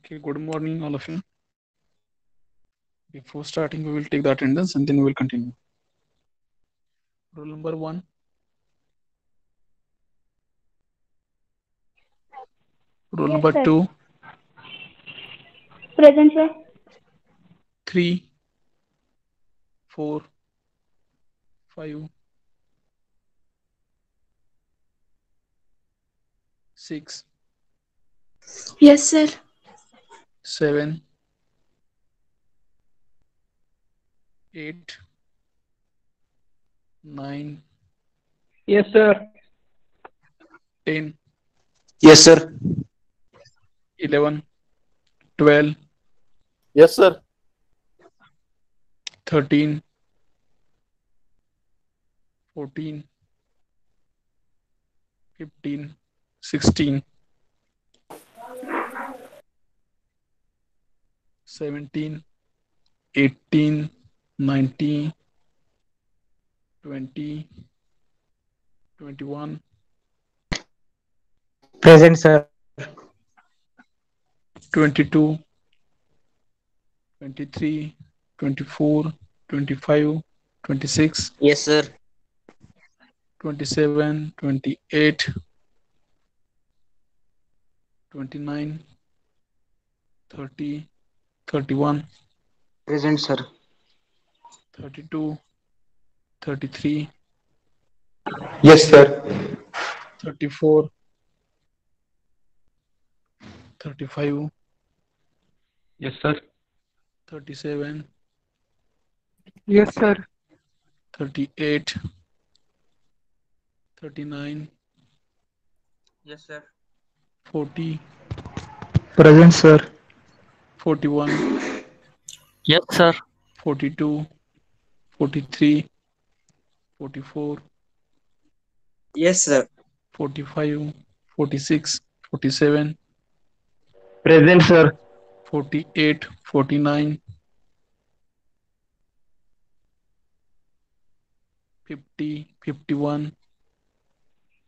Okay, good morning, all of you. Before starting, we will take the attendance and then we will continue. Roll number 1, roll Yes, number sir. 2, Present, sir. 3, 4, 5, 6, Yes, sir. 7, 8, 9, Yes, sir. 10, Yes, sir. 11, 12, Yes, sir. 13, 14, 15, 16, 17, 18, 19, 20, 21, Present, sir. 22, 23, 24, 25, 26, Yes, sir. 27, 28, 29, 30, 31, Present, sir. 32, 33, Yes, sir. 34, 35, Yes, sir. 37, Yes, sir. 38, 39, Yes, sir. 40, Present, sir. 41, Yes, sir. 42, 43, 44, Yes, sir. 45, 46, 47, Present, sir. 48, 49, 50, 51,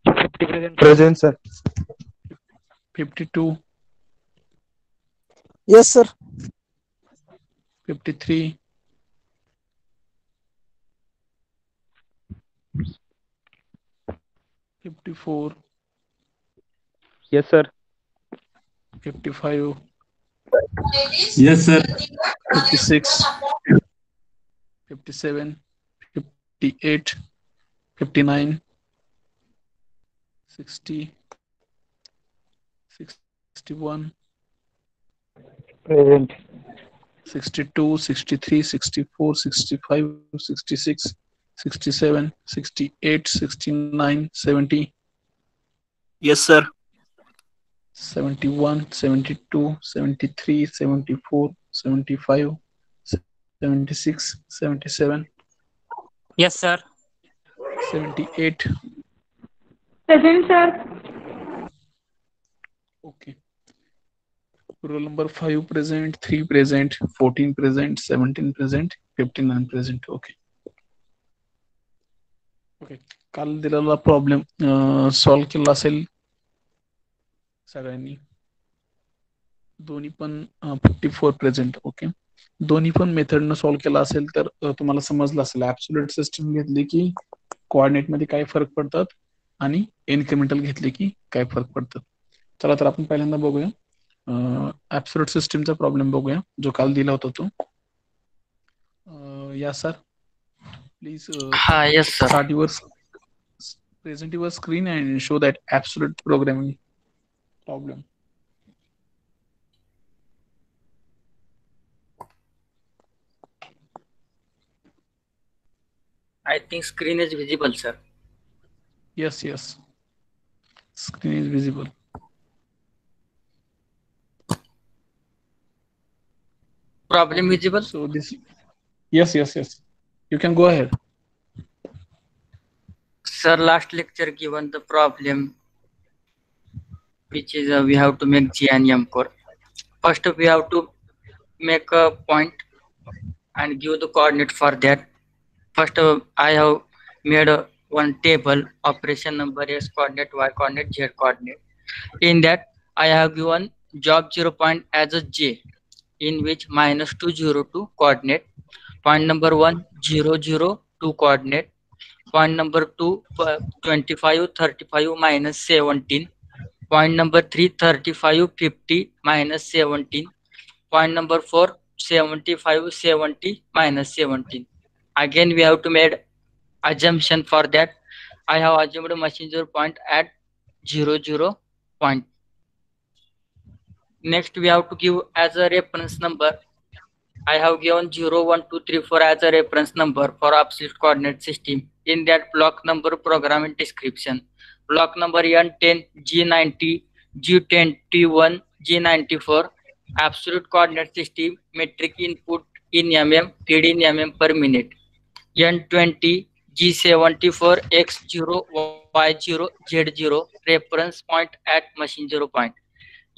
50 present. Present, sir. 52, Yes, sir. 53, 54, Yes, sir. 55, Yes, sir. 56, 57, 58, 59, 60, 61, Present. 62, 63, 64, 65, 66, 67, 68, 69, 70, Yes, sir. 71, 72, 73, 74, 75, 76, 77, Yes, sir. 78. Present, sir. Okay. Roll number 5 present, 3 present, 14 present, 17 present, 15 unpresent. Okay. Okay. काल दिलेला problem solve केला असेल सगळ्यांनी. दोन्ही पण 54 present. Okay. दोन्ही पण मेथडनं solve केला असेल तर तुम्हाला समजलं असेल ऍब्सोल्यूट सिस्टम घेतली की कोऑर्डिनेट मध्ये काय फरक पडतात आणि इन्क्रिमेंटल घेतले की काय फरक पडतात. चला तर आपण पहिल्यांदा बघूया ऍब्सोल्यूट सिस्टमचा प्रॉब्लेम बघूया जो काल दिला होता तो. या sir please Ha, yes, sir. start your present your screen and show that absolute programming problem. I think screen is visible, sir. Yes, yes. Screen is visible. Problem Okay. visible? So this, yes, yes, yes. You can go ahead. Sir, last lecture given the problem, which is we have to make G and M core. First, we have to make a point and give the coordinate for that. First, I have made one table, operation number, S coordinate, Y coordinate, Z coordinate. In that, I have given job 0 point as a j, in which -2 0 2 coordinate. Point number 1 0 0 2 coordinate. Point number 2 25 35 -17. Point number 3 35 50 -17. Point number 4 75 70 -17. Again we have to make assumption for that. I have assumed machine 0 point at 0 0 point. Next we have to give as a reference number. I have given 0 1 2 3 4 as a reference number for absolute coordinate system. In that block number program in description. Block number N10 G90 G21 G94 absolute coordinate system metric input in mm feed in mm per minute. N20 G74 X0 Y0 Z0 reference point at machine 0 point.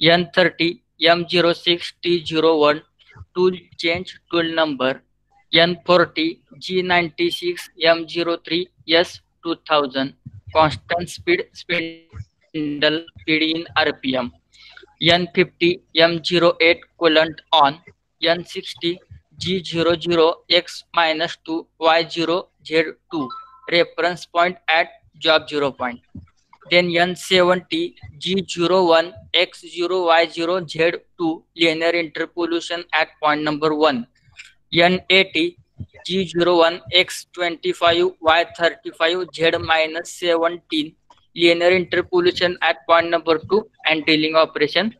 N30 M06 T01 tool change tool number. N40 G96 M03 S2000 constant speed spindle speed in RPM. N50 M08 coolant on. N60 G00 X -2 Y0 Z2 reference point at job 0 point. Then N70 G01 X0 Y0 Z2 linear interpolation at point number 1. N80 G01 X25 Y35 Z-17 linear interpolation at point number 2 and drilling operation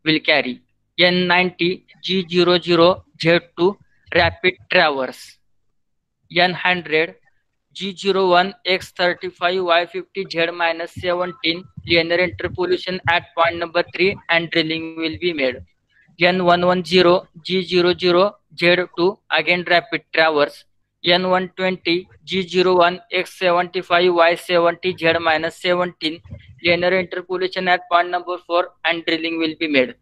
will carry. N90 G00 Z2 rapid traverse. N100 G01 X35 Y50 Z-17 linear interpolation at point number 3 and drilling will be made. N110 G00 Z2 again rapid traverse. N120 G01 X75 Y70 Z-17 linear interpolation at point number 4 and drilling will be made.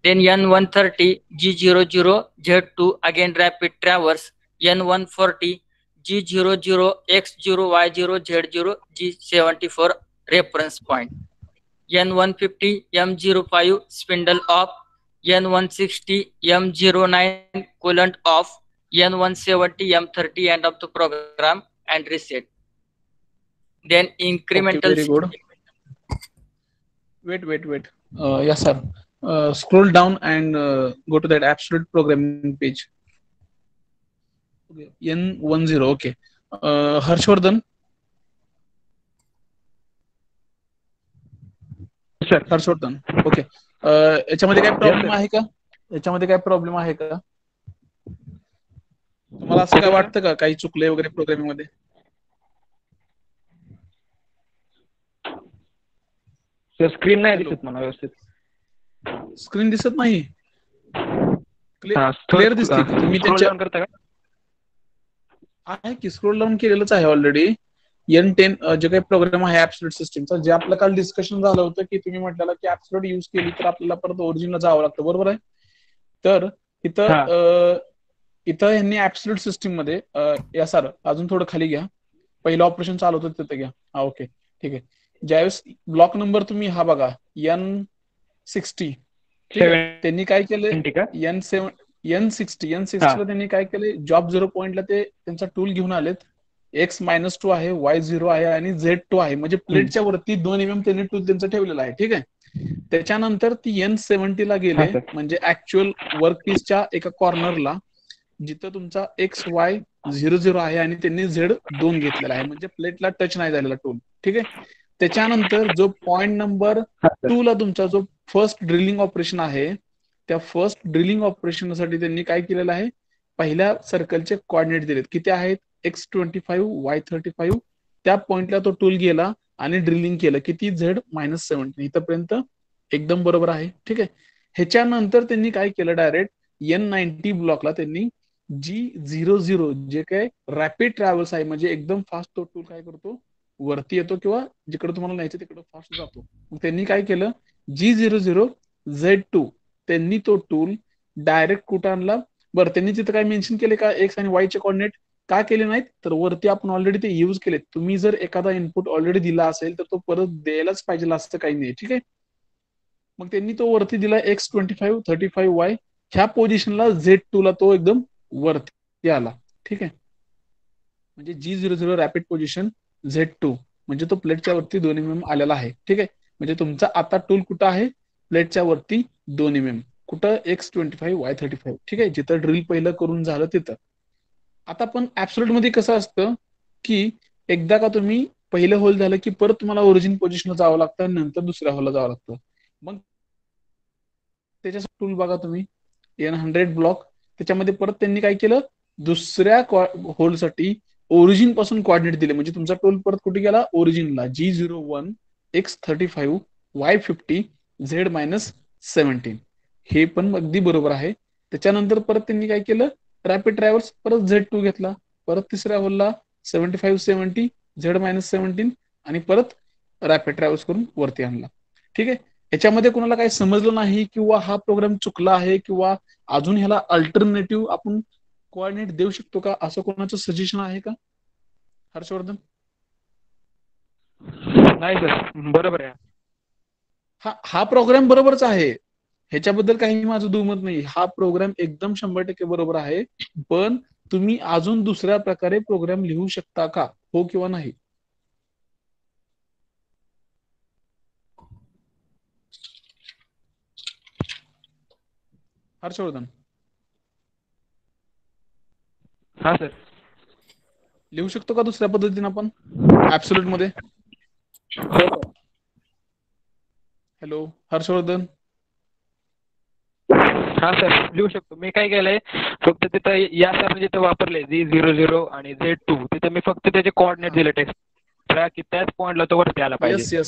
Then N130 G00 Z2 again rapid traverse. N140 G00 X0 Y0 Z0 G74 reference point. N150 M05 spindle off. N160 M09 coolant off. N170 M30 end of the program and reset. Then incremental. Okay, very good. Wait. Yes, sir. Scroll down and go to that absolute programming page. Okay. N10. Okay. Harshvardhan. Sir. Harshvardhan. Okay. याच्यामध्ये काय problem आहे का? याच्यामध्ये काय problem आहे का? तुम्हाला असं काय वाटतं का काही चुकले वगैरे प्रोग्रामिंग मध्ये? स्क्रीन नाही दिसत मला व्यवस्थित. स्क्रीन दिसत नाही. क्लिअर दिसते. तुम्ही त्याच्या करता का? आहे की स्क्रोल डाऊन केलेलंच आहे ऑलरेडी. N10 जे काही प्रोग्राम आहे ऍब्सोल्यूट सिस्टीमचा, जे आपलं काल डिस्कशन झालं होतं की तुम्ही म्हटलं की ऍब्सोल्यूट यूज केली तर आपल्याला परत ओरिजिनला जावं लागतं, बरोबर आहे? तर इथं यांनी ऍब्सोल्यूट सिस्टीम मध्ये या सर अजून थोडं खाली घ्या. पहिलं ऑपरेशन चालू होतं तिथे घ्या. हा ओके ठीक आहे. ज्यावेळेस ब्लॉक नंबर तुम्ही हा बघा N60 त्यांनी काय केलं N60 ला त्यांनी काय केले, जॉब 0 पॉइंटला ते त्यांचा टूल घेऊन आलेत. X-2 आहे, Y0 आहे आणि Z2 आहे, म्हणजे प्लेटच्या वरती 2 mm त्यांनी टूल त्यांचं ठेवलेलं आहे. ठीक आहे. त्याच्यानंतर ती N70 ला गेले, म्हणजे ऍक्च्युअल वर्क पीसच्या एका कॉर्नरला जिथं तुमचा XY00 आहे आणि त्यांनी Z2 घेतलेला आहे, म्हणजे प्लेटला टच नाही झालेला टूल. ठीक आहे. त्याच्यानंतर जो पॉइंट नंबर 2 ला तुमचा जो फर्स्ट ड्रिलिंग ऑपरेशन आहे, त्या फर्स्ट ड्रिलिंग ऑपरेशनसाठी त्यांनी काय केलेलं आहे, पहिल्या सर्कलचे कोऑर्डिनेट दिलेत. किती आहेत? X25 Y35. त्या पॉइंटला तो टूल गेला आणि ड्रिलिंग केलं. किती? Z-17. इथपर्यंत एकदम बरोबर आहे. ठीक आहे. ह्याच्यानंतर त्यांनी काय केलं, डायरेक्ट N90 ब्लॉकला त्यांनी G00 जे काय रॅपिड ट्रॅव्हल्स आहे, म्हणजे एकदम फास्ट तो टूल काय करतो, वरती येतो किंवा जिकडे तुम्हाला न्यायचं तिकडे फास्ट जातो. मग त्यांनी काय केलं, G00 Z2 त्यांनी तो टूल डायरेक्ट कुठं आणला? बरं, त्यांनी तिथं काय मेन्शन केले का एक्स आणि वाय चे कोऑर्डिनेट? का केले नाहीत? तर वरती आपण ऑलरेडी ते यूज केलेत. तुम्ही जर एखादा इनपुट ऑलरेडी दिला असेल तर तो परत द्यायलाच पाहिजे असं काही नाही. ठीक आहे. मग त्यांनी तो वरती दिला X25 35Y, ह्या पोझिशनला Z2 ला तो एकदम वरती आला. ठीक आहे, म्हणजे G00 रॅपिड पोझिशन Z2 म्हणजे तो प्लेटच्या वरती 2 mm आलेला आहे. ठीक आहे, म्हणजे तुमचा आता टूल कुठं आहे, प्लेटच्या वरती 2 mm, कुठं X25 Y35. ठीक आहे, जिथं ड्रिल पहिलं करून झालं तिथं. आता पण ऍब्सोल्यूट मध्ये कसं असतं की एकदा का तुम्ही पहिलं होल झालं की परत तुम्हाला ओरिजिन पोझिशनला जावं लागतं आणि नंतर दुसऱ्या होलला जावं लागतं. मग त्याच्यासाठी टूल बघा तुम्ही N100 ब्लॉक, त्याच्यामध्ये परत त्यांनी काय केलं, दुसऱ्या होलसाठी ओरिजिन पासून कॉर्डिनेट दिले. म्हणजे तुमचा टोल परत कुठे गेला, ओरिजिनला, G01 X35 Y50 Z-17. हे पण अगदी बरोबर आहे. त्याच्यानंतर परत त्यांनी काय केलं, रॅपिड ट्रॅव्हल्स परत Z2 घेतला, परत तिसऱ्या होलला 75-70 Z-17 आणि परत रॅपिड ट्रॅव्हल्स करून वरती आणला. ठीक आहे, याच्यामध्ये कोणाला काही समजलं नाही किंवा हा प्रोग्राम चुकला आहे किंवा अजून ह्याला अल्टरनेटिव्ह आपण कोऑर्डिनेट देऊ शकतो का, असं कोणाचं सजेशन आहे का हर्षवर्धन? नाही सर, बरोबर आहे. हा प्रोग्राम बरोबरच आहे, ह्याच्याबद्दल काही माझं दुमत नाही. हा प्रोग्राम एकदम 100% बरोबर आहे. पण तुम्ही अजून दुसऱ्या प्रकारे प्रोग्राम लिहू शकता का, हो किंवा नाही? हर्षवर्धन, हा सर. लिहू शकतो का दुसऱ्या पद्धतीने आपण ऍब्सोल्यूट मध्ये? हॅलो हर्षवर्धन. हा सर, लिहू शकतो. मी काय केलंय, फक्त तिथं या सर जिथं वापरले G00 आणि Z2, तिथे मी फक्त त्याचे कोऑर्डिनेट दिले टेक्स्ट की त्याच पॉइंटला तो वरती आला पाहिजे.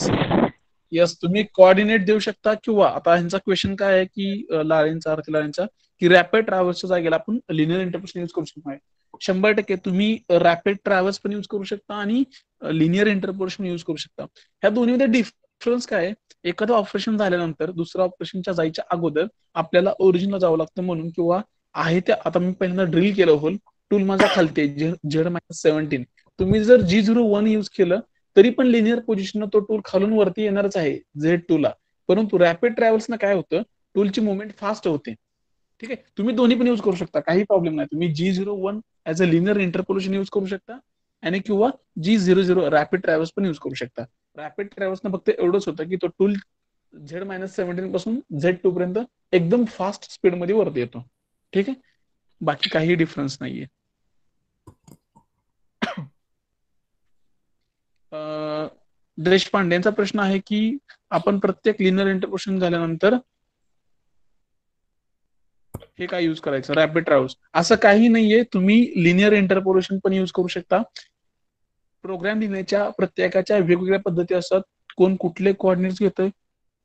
यस, तुम्ही कोऑर्डिनेट देऊ शकता. किंवा आता ह्यांचा क्वेश्चन काय आहे की लारेंचा की रॅपिड ट्रॅव्हल्सच्या जागेला आपण लिनियर इंटरपोलेशन यूज करू शकतो. 100% तुम्ही रॅपिड ट्रॅव्हल्स पण यूज करू शकता आणि लिनियर इंटरपोलेशन यूज करू शकता. ह्या दोन्हीमध्ये डिफरन्स काय आहे, एखादं ऑपरेशन झाल्यानंतर दुसऱ्या ऑपरेशनच्या जायच्या अगोदर आपल्याला ओरिजिनला जावं लागतं म्हणून, किंवा आहे त्या, आता मी पहिल्यांदा ड्रिल केलं होल, टूल माझा खालते Z-17, तुम्ही जर G01 यूज केलं तरी पण लिनियर पोझिशन तो टूल खालून वरती येणारच आहे Z2 ला. परंतु रॅपिड ट्रॅव्हल्सना काय होतं, टूलची मुवमेंट फास्ट होते. ठीक आहे, तुम्ही दोन्ही पण यूज करू शकता, काही प्रॉब्लेम नाही. तुम्ही G01 as a linear interpolation use करू शकता आणि किंवा G00 रॅपिड ट्रॅव्हल्स पण यूज करू शकता. रॅपिड ट्रॅव्हल्सना फक्त एवढंच होतं की तो टूल Z-17 पासून Z2 पर्यंत एकदम फास्ट स्पीड मध्ये वरती येतो. ठीक आहे, बाकी काही डिफरन्स नाहीये. देशपांडेंचा प्रश्न आहे की आपण प्रत्येक लिनियर इंटरपोलेशन झाल्यानंतर हे काय यूज करायचं, रॅपिड ट्रॅव्हल्स? असं काही नाहीये, तुम्ही लिनियर इंटरपोलेशन पण यूज करू शकता. प्रोग्राम लिहिण्याच्या प्रत्येकाच्या वेगवेगळ्या पद्धती असतात. कोण कुठले कोऑर्डिनेट्स घेतोय,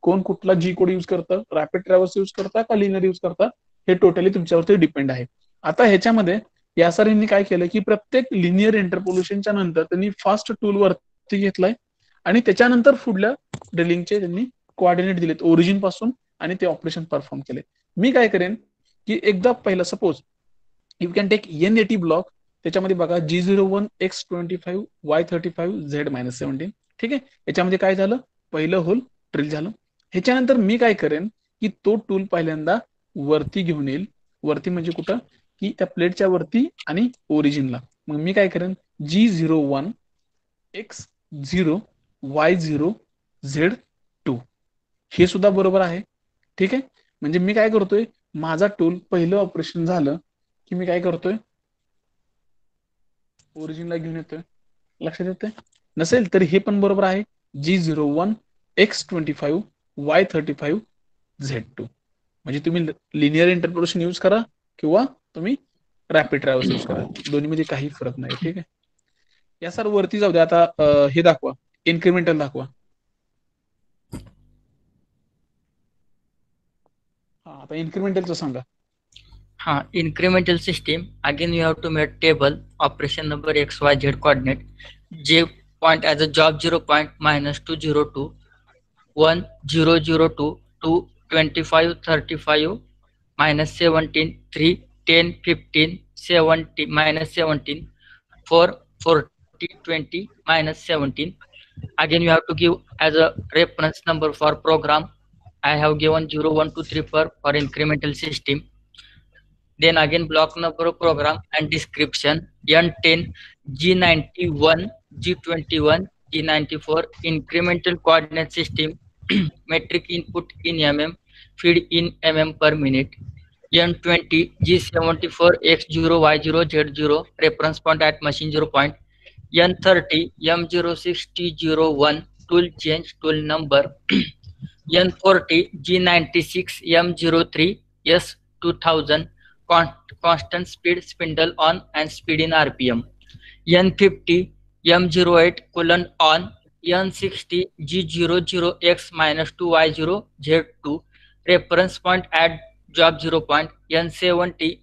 कोण कुठला G कोड यूज करतं, रॅपिड ट्रॅव्हल्स यूज करता का लिनियर यूज करता, हे टोटली तुमच्यावरती डिपेंड आहे. आता ह्याच्यामध्ये या सरांनी काय केलं की प्रत्येक लिनियर इंटरपोलेशनच्या नंतर त्यांनी फास्ट टूल वरती घेतलाय आणि त्याच्यानंतर पुढल्या ड्रिलिंगचे त्यांनी कोऑर्डिनेट दिलेत ओरिजिन पासून आणि ते ऑपरेशन परफॉर्म केले. मी काय करेन की एकदा पहिला suppose you can take N80 block, त्याच्यामध्ये बघा G01 X25 Y35 Z-17. ठीक आहे, याच्यामध्ये काय झालं, पहिलं होल ड्रिल झालं. ह्याच्यानंतर मी काय करेन की तो टूल पहिल्यांदा वरती घेऊन येईल. वरती म्हणजे कुठं, की त्या प्लेटच्या वरती आणि ओरिजिनला. मग मी काय करेन, G01 X0 Y0 Z2, हे सुद्धा बरोबर आहे. ठीक आहे, म्हणजे मी काय करतोय, माझा टूल पहिलं ऑपरेशन झालं की मी काय करतोय, ओरिजिनला घेऊन येतोय. लक्षात येतंय? नसेल तरी हे पण बरोबर आहे, G01 X25 Y35 Z2. म्हणजे तुम्ही लिनियर इंटरपोलेशन यूज करा किंवा तुम्ही रॅपिड ट्रॅव्हल्स यूज करा, दोन्हीमध्ये काही फरक नाही. ठीक आहे, या सर वरती जाऊ द्या. आता हे दाखवा, इन्क्रिमेंटल दाखवा. हा, आता इन्क्रिमेंटलचं सांगा. Incremental system, again you have to make table operation number XYZ coordinate. J point as a job 0 point minus 202 1002 2 25 35 minus 17 3 10 15 70 minus 17 4 40 20 minus 17. Again you have to give as a reference number for program I have given 0, 1, 2, 3 for incremental system. Then again block number of program and description. N10, G91, G21, G94 incremental coordinate system. Metric input in mm, feed in mm per minute. N20, G74, X0, Y0, Z0 reference point at machine 0 point. N30, M06, T01 tool change tool number. N40, G96, M03, S2000 constant speed spindle on and speed in RPM. N50, M08 colon on, N60, G00X minus 2Y0 Z2 reference point at job 0 point. N70,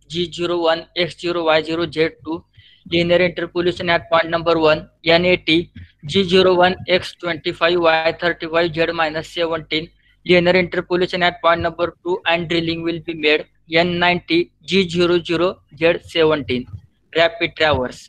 G01 X0 Y0 Z2 linear interpolation at point number 1. N80, G01 X25 Y35 Z minus 17 linear interpolation at point number 2 and drilling will be made. N90, G00 Z17 rapid traverse.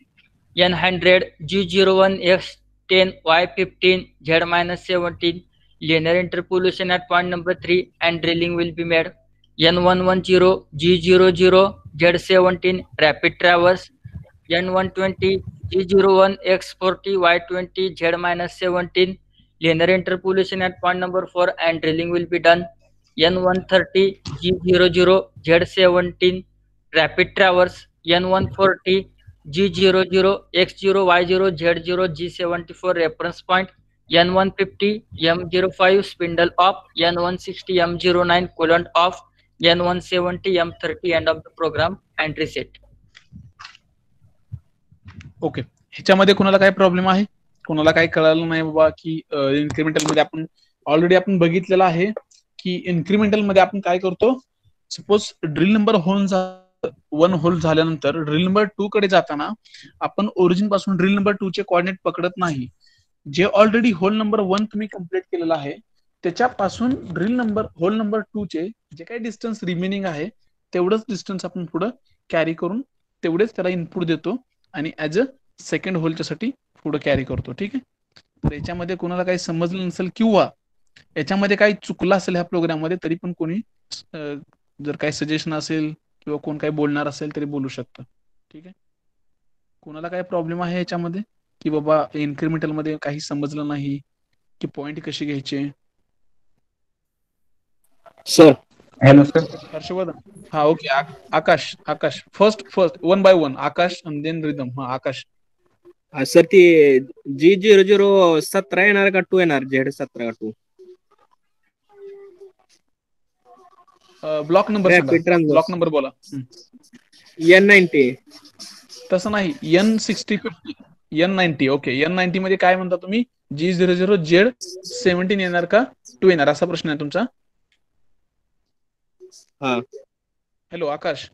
N100, G01 X10 Y15 Z minus 17 linear interpolation at point number 3 and drilling will be made. N110, G00 Z17 rapid traverse. N120, G01 X40 Y20 Z minus 17 linear interpolation at point number 4 and drilling will be done. N130, G00 Z17 rapid traverse. N140, G00 X0 Y0 Z0 G74 reference point. N150, M05 spindle off. N160, M09 coolant off. N170, M30 end of the program and reset. Okay, ह्याच्यामध्ये कोणाला काय problem आहे? कोणाला काय कळालं नाही बाबा की इन्क्रिमेंटल मध्ये आपण ऑलरेडी आपण बघितलेलं आहे की इन्क्रिमेंटल मध्ये आपण काय करतो, सपोज ड्रिल नंबर 1 होल झाल्यानंतर ड्रिल नंबर 2 कडे जाताना आपण ओरिजिन पासून ड्रिल नंबर 2 चे कोऑर्डिनेट पकडत नाही. जे ऑलरेडी होल नंबर 1 तुम्ही कंप्लीट केलेला आहे त्याच्यापासून होल नंबर 2 चे जे काही डिस्टन्स रिमेनिंग आहे तेवढंच डिस्टन्स आपण पुढे कॅरी करून तेवढेच त्याला इनपुट देतो आणि ऍज अ सेकंड होलच्या साठी पुढे कॅरी करतो. ठीक आहे, तर याच्यामध्ये कोणाला काही समजलं नसेल किंवा याच्यामध्ये काही चुकलं असेल ह्या प्रोग्राम मध्ये तरी पण कोणी जर काही सजेशन असेल किंवा कोण काही बोलणार असेल तरी बोलू शकतं. ठीक आहे, कोणाला काय प्रॉब्लेम आहे याच्यामध्ये की बाबा इन्क्रिमेंटल मध्ये काही समजलं नाही की पॉइंट कशी घ्यायचे? Sir hello sir. हर्षवर्धन, हा okay. Akash first 1 by 1 Akash and then Ridham. हा आकाश. सर ती G0017 येणार का 2 येणार? Z17 का 2? ब्लॉक नंबर ब्लॉक नंबर बोला. N90. तसं नाही, N60 N90. ओके, N90 मध्ये काय म्हणता तुम्ही? G00 Z17 येणार का 2 येणार असा प्रश्न आहे तुमचा? हा. हॅलो आकाश.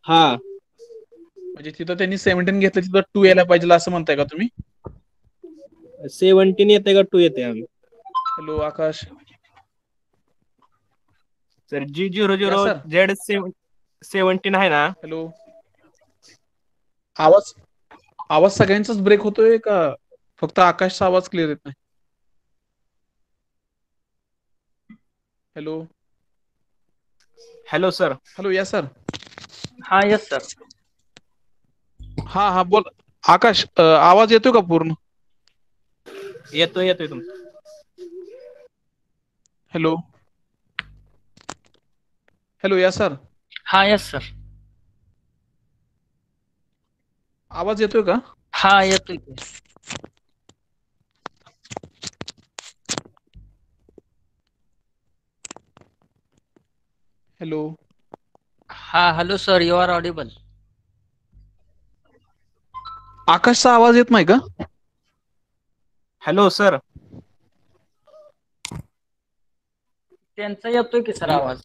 हा, म्हणजे तिथं त्यांनी 17 घेतलं तिथं 2 यायला पाहिजे असं म्हणताय का तुम्ही? 17 येते का 2 येते? हॅलो आकाश. सर G00 Z17 आहे ना? हॅलो, आवाज सगळ्यांचाच ब्रेक होतोय का फक्त आकाशचा आवाज क्लिअर येत नाही? Hello hello sir. हॅलो, या सर. हा यस सर. हा बोल आकाश. आवाज येतोय का पूर्ण? येतोय तुमचा. हॅलो या सर. हा यस सर. आवाज येतोय का? हा येतोय. हॅलो. हा hello sir, you are audible. आकाशचा आवाज येत नाही का? Hello sir. त्यांचा येतोय की सर आवाज.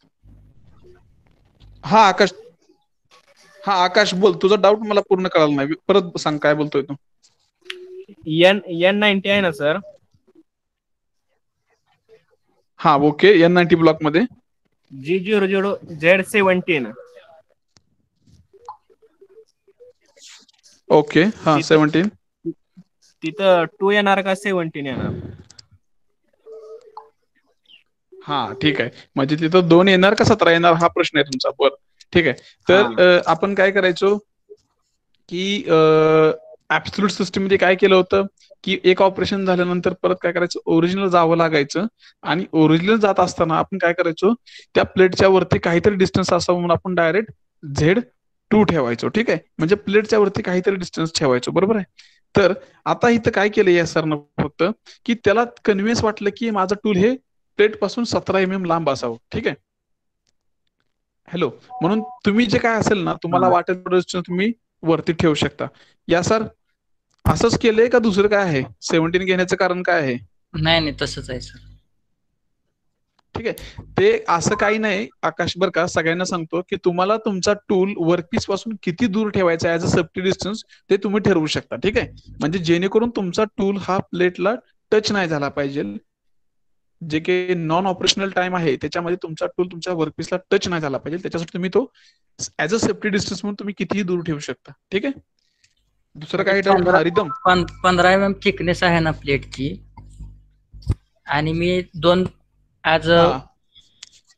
हा आकाश बोल, तुझा डाऊट मला पूर्ण कळाला नाही, परत सांग काय बोलतोय तू. N90 आहे ना सर? हा ओके, N90 ब्लॉक मध्ये G00 Z17. ओके. हा 17 तिथं 2 येणार का 17 येणार? हा ठीक आहे, म्हणजे तिथं 2 येणार का 17 येणार हा प्रश्न आहे तुमचा. बरं ठीक आहे. तर आपण काय करायचो की ऍब्सोल्यूट सिस्टीम मध्ये काय केलं होतं की एक ऑपरेशन झाल्यानंतर परत काय करायचं, ओरिजिनल जावं लागायचं. आणि ओरिजिनल जात असताना आपण काय करायचो, त्या प्लेटच्या वरती काहीतरी डिस्टन्स असावं म्हणून आपण डायरेक्ट Z2 ठेवायचो. ठीक आहे, म्हणजे प्लेटच्या वरती काहीतरी डिस्टन्स ठेवायचो. बरोबर आहे. तर आता इथं काय केलं या सरनं फक्त की त्याला कन्व्हिन्स वाटलं की माझं टूल हे प्लेट पासून 17 mm लांब असावं. ठीक आहे. हॅलो, म्हणून तुम्ही जे काय असेल ना तुम्हाला वाटेल तेवढं distance तुम्ही वरती ठेवू शकता. या सर असंच केलंय का दुसरं काय आहे? 17 घेण्याचं कारण काय आहे? नाही नाही तसंच आहे सर. ठीक आहे, ते असं काही नाही आकाश, बरं का, सगळ्यांना सांगतो की तुम्हाला तुमचा टूल वर्कपीस पासून किती दूर ठेवायचा ऍज अ सेफ्टी डिस्टन्स ते तुम्ही ठरवू शकता. ठीक आहे, म्हणजे जेणेकरून तुमचा टूल हा प्लेटला टच नाही झाला पाहिजे. जे काही नॉन ऑपरेशनल टाइम आहे त्याच्यामध्ये तुमचा टूल तुमच्या वर्कपीसला टच नाही झाला पाहिजे. त्याच्यासाठी तुम्ही तो ऍज अ सेफ्टी डिस्टन्स म्हणून तुम्ही कितीही दूर ठेवू शकता. ठीक आहे, दुसरं काही डाऊट? हा रिदम. 15 mm थिकनेस आहे ना प्लेटची, आणि मी 2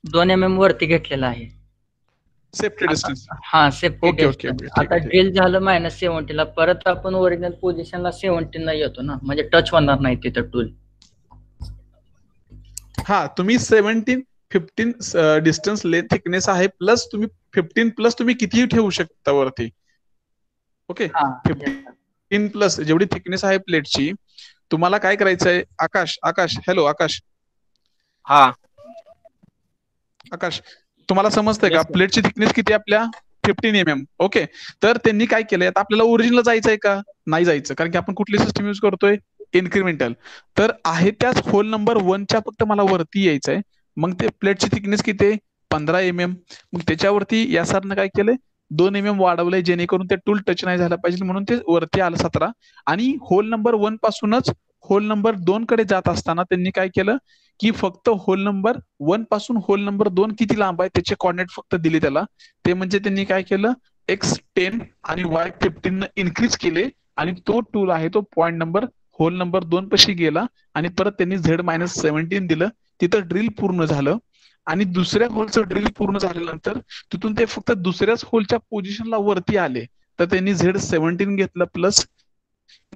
mm वरती घेतलेला आहे सेफ्टी डिस्टन्स. हा safety okay, okay, distance. Okay, ठीक आता आहे, ठीक ड्रिल झालं -70 ला, परत आपण ओरिजिनल पोझिशनला 17 ला येतो ना, म्हणजे टच होणार नाही तिथं टूल. हा, तुम्ही 15 डिस्टन्स थिकनेस आहे प्लस तुम्ही 15 प्लस तुम्ही कितीही ठेवू शकता वरती. ओके, 15 प्लस जेवढी थिकनेस आहे प्लेटची. तुम्हाला काय करायचंय आकाश? हॅलो आकाश. हा आकाश, तुम्हाला समजतंय का? प्लेटची थिकनेस किती आपल्या 15 mm. ओके, तर त्यांनी काय केलंय, आता आपल्याला ओरिजिनल जायचंय का? नाही जायचं, कारण की आपण कुठली सिस्टम युज करतोय? इन्क्रिमेंटल. तर आहे त्याच होल नंबर 1च्या फक्त मला वरती यायचंय. मग ते प्लेटची थिकनेस किती आहे? 15 mm. मग त्याच्यावरती या सरनं काय केलंय, 2 mm वाढवलंय जेणेकरून ते टूल टच नाही झाला पाहिजे, म्हणून ते वरती आलं 17. आणि होल नंबर 1 पासूनच होल नंबर 2 कडे जात असताना त्यांनी काय केलं की फक्त होल नंबर 1 पासून होल नंबर 2 किती लांब आहे त्याचे कॉर्डिनेट फक्त दिले त्याला. ते म्हणजे त्यांनी काय केलं, X10 आणि Y15 इन्क्रीज केले, आणि तो टूल आहे तो पॉइंट नंबर होल नंबर 2 पाशी गेला, आणि परत त्यांनी Z-17 दिलं. तिथं ड्रिल पूर्ण झालं, आणि दुसऱ्या होलचं ड्रिल पूर्ण झाल्यानंतर तिथून ते फक्त दुसऱ्याच होलच्या पोझिशनला वरती आले. तर त्यांनी Z-17 घेतलं प्लस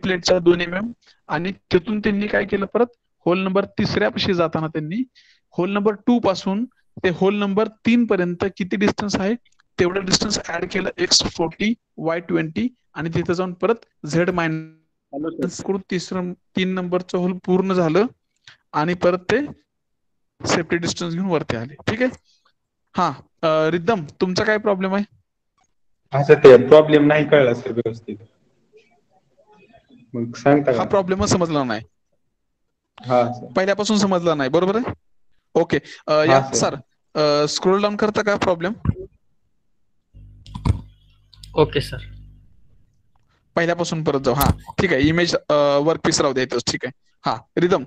प्लेटच्या 2 mm, आणि तिथून त्यांनी काय केलं, परत होल नंबर 3 पाशी जाताना त्यांनी होल नंबर 2 पासून ते होल नंबर 3 पर्यंत किती डिस्टन्स आहे तेवढं डिस्टन्स ऍड केलं, X40 Y20, आणि तिथं जाऊन परत Z- करून 3 नंबरचं होल पूर्ण झालं, आणि परत ते सेफ्टी डिस्टन्स घेऊन वरती आले. ठीक आहे. हा रिदम, तुमचा काय प्रॉब्लेम आहे? असं ते प्रॉब्लेम नाही कळला सर व्यवस्थित, मग सांगता हा का? प्रॉब्लेमच समजला नाही, हा सर. पहिल्यापासून समजला नाही. बरोबर आहे. ओके, या सर स्क्रोल डाऊन करता का प्रॉब्लेम? Okay sir. पहिल्यापासून परत जाऊ. हा ठीक आहे, इमेज वर्कपीस राहू द्यायचं. ठीक आहे. हा रिदम,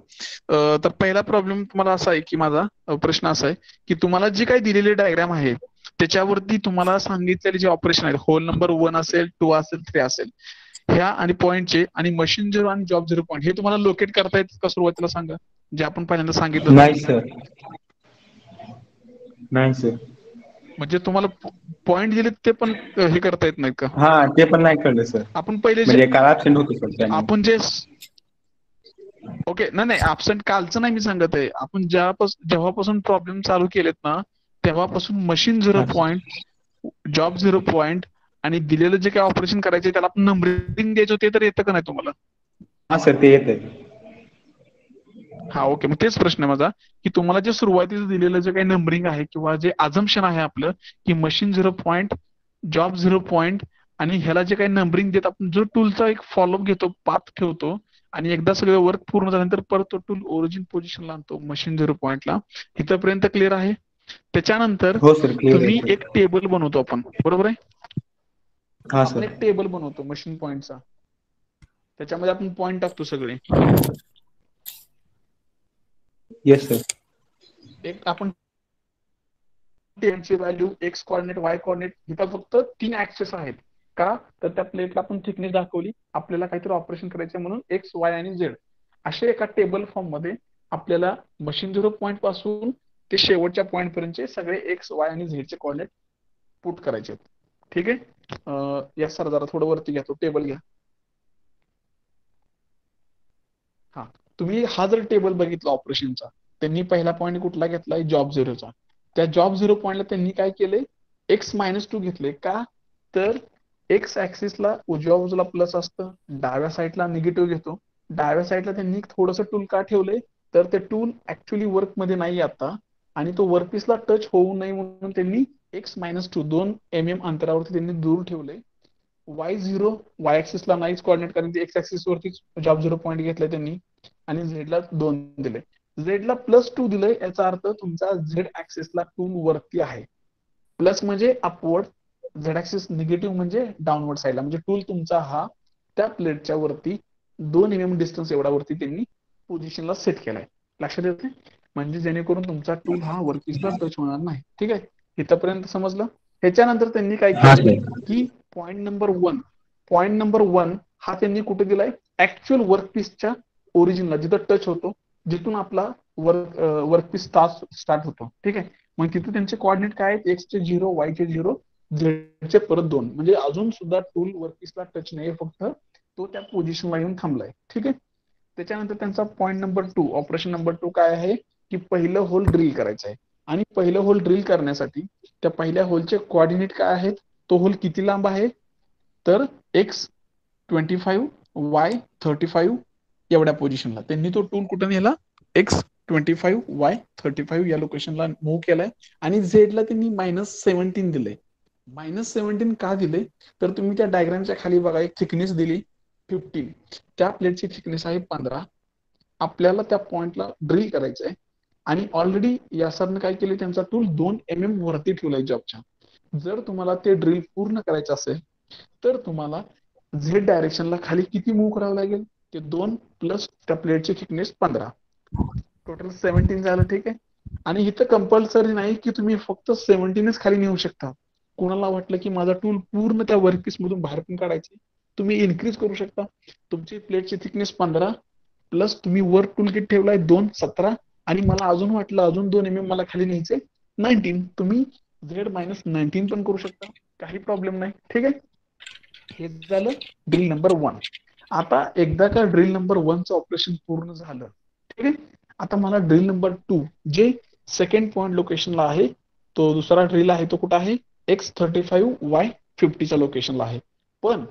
तर पहिला प्रॉब्लेम तुम्हाला असा आहे की माझा प्रश्न असा आहे की तुम्हाला जी काही दिलेली डायग्राम आहे त्याच्यावरती तुम्हाला सांगितलेले जे ऑपरेशन आहेत, होल नंबर 1 असेल, 2 असेल, 3 असेल, ह्या आणि पॉईंटचे आणि मशीन 0 आणि जॉब 0 पॉईंट हे तुम्हाला लोकेट करता येत का? सुरुवातीला सांगा, जे आपण पहिल्यांदा सांगितलं. नाही सर, नाही सर. म्हणजे तुम्हाला पॉइंट दिले ते पण हे करता येत नाहीत का? हा, ते पण नाही कळलं सर. आपण पहिले म्हणजे काल ऍब्सेंट होतो सर. आपण जे ओके, नाही ऍब्सेंट कालचं नाही मी सांगत आहे, आपण जेव्हापासून प्रॉब्लेम चालू केलेत ना तेव्हापासून मशीन 0 पॉईंट, जॉब 0 पॉईंट आणि दिलेलं जे काही ऑपरेशन करायचे त्याला आपण नंबरिंग द्यायचं ते तर येतं का नाही तुम्हाला? हा सर, ते येत आहे. हा ओके, मग तेच प्रश्न आहे माझा की तुम्हाला जे सुरुवातीचं दिलेलं जे काही नंबरिंग आहे किंवा जे अझम्पशन आहे आपलं की मशीन 0 पॉईंट, जॉब 0 पॉईंट, आणि ह्याला जे काही नंबरिंग देत आपण जो टूलचा एक फॉलोअप घेतो, पाथ ठेवतो, आणि एकदा सगळं वर्क पूर्ण झाल्यानंतर परत तो टूल ओरिजिन पोझिशनला आणतो मशीन 0 पॉईंटला. इथपर्यंत क्लिअर आहे? त्याच्यानंतर तुम्ही एक टेबल बनवतो आपण, बरोबर आहे? आपण एक टेबल बनवतो मशीन पॉईंटचा, त्याच्यामध्ये आपण पॉईंट टाकतो सगळे. Yes sir. एक आपण ची value x coordinate, y coordinate, इथं फक्त 3 ऍक्सेस आहेत का? तर त्या प्लेटला आपण थिकनेस दाखवली, आपल्याला काहीतरी ऑपरेशन करायचं म्हणून X, Y आणि Z असे एका टेबल फॉर्म मध्ये आपल्याला मशीन 0 पॉईंट पासून ते शेवटच्या पॉईंट पर्यंतचे सगळे एक्स वाय आणि झेडचे कॉर्डिनेट पुट करायचे आहेत. ठीक आहे. या सर जरा थोडं वरती घ्या, तो टेबल घ्या. हा, तुम्ही हा जर टेबल बघितला ऑपरेशनचा, त्यांनी पहिला पॉईंट कुठला घेतलाय, जॉब झिरोचा. त्या जॉब झिरो पॉईंटला त्यांनी काय केले, x-2 घेतले. का तर एक्स ऍक्सिसला उजव्या बाजूला प्लस असतं, डाव्या साईडला निगेटिव्ह घेतो. डाव्या साईडला त्यांनी थोडंसं टूल का ठेवले, तर ते टूल ऍक्च्युली वर्क मध्ये नाही आता, आणि तो वर्कपीसला टच होऊ नये म्हणून त्यांनी x-2 2 mm अंतरावरती त्यांनी दूर ठेवले. y0 y ऍक्सिसला नाहीच कॉर्डिनेट, कारण ते एक्स ऍक्सिस वरतीच जॉब झिरो पॉईंट घेतलाय त्यांनी, आणि झेडला 2 दिले. झेडला +2 दिलंय, याचा अर्थ तुमचा झेड ऍक्सिसला टूल वरती आहे. प्लस म्हणजे अपवर्ड, झेड ऍक्सिस निगेटिव्ह म्हणजे डाऊनवर्ड साईडला, म्हणजे टूल तुमचा हा त्या प्लेटच्या वरती 2 mm डिस्टन्स एवढा वरती त्यांनी पोझिशनला सेट केलाय. लक्षात येते, म्हणजे जेणेकरून तुमचा टूल हा वरतीसला टच होणार नाही. ठीक आहे, इथपर्यंत समजलं. ह्याच्यानंतर त्यांनी काय केलं की पॉईंट नंबर 1 हा त्यांनी कुठे दिलाय, ऍक्च्युअल वर्कपीसच्या ओरिजिनला, जिथं टच होतो, जिथून आपला वर्कपीस स्टार्ट होतो. ठीक आहे, मग तिथे त्यांचे कॉर्डिनेट काय आहेत, एक्सचे 0, वायचे 0, झेडचे परत 2, म्हणजे अजून सुद्धा टूल वर्कपीसला टच नाही, फक्त तो त्या पोझिशनला येऊन थांबलाय. ठीक आहे. त्याच्यानंतर त्यांचा पॉईंट नंबर 2, ऑपरेशन नंबर 2 काय आहे की पहिलं होल ड्रिल करायचं आहे. आणि पहिलं होल ड्रिल करण्यासाठी त्या पहिल्या होलचे कोऑर्डिनेट काय आहेत, तो होल किती लांब आहे, तर x25 y35 एवढ्या पोझिशनला त्यांनी तो टूल कुठे नेला, x25 y35 या लोकेशनला मूव्ह केलाय. आणि झेडला त्यांनी -17 दिले. -17 का दिले, तर तुम्ही त्या डायग्रामच्या खाली बघा, एक थिकनेस दिली 15, त्या प्लेटची थिकनेस आहे 15. आपल्याला त्या पॉइंटला ड्रिल करायचं आहे, आणि ऑलरेडी या सरने काय केले, त्यांचा टूल 2 mm वरती ठेवलाय जॉबच्या. जर तुम्हाला ते ड्रिल पूर्ण करायचं असेल तर तुम्हाला झेड डायरेक्शनला खाली किती मूव्ह करावं लागेल, ते 2 प्लस त्या प्लेटची थिकनेस 15, टोटल 17 झालं. ठीक आहे. आणि इथं कंपल्सरी नाही की तुम्ही फक्त 17च खाली नेऊ शकता. कोणाला वाटलं की माझा टूल पूर्ण त्या वर्कपीस मधून बाहेर पण काढायचे, तुम्ही इन्क्रीज करू शकता. तुमची प्लेटची थिकनेस 15 प्लस तुम्ही वर टूल किट ठेवलाय 2, 17, आणि मला अजून वाटलं अजून 2 mm मला खाली न्यायचे 19, तुम्ही Z-19 पण करू शकता, काही प्रॉब्लेम नाही. ठीक आहे, हे झालं ड्रिल नंबर 1. आता एकदा का ड्रिल नंबर 1चं ऑपरेशन पूर्ण झालं, ठीक आहे, आता मला ड्रिल नंबर 2 जे सेकंड पॉइंट लोकेशनला आहे, तो दुसरा ड्रिल आहे, तो कुठं आहे, x35 y50च्या लोकेशनला आहे. पण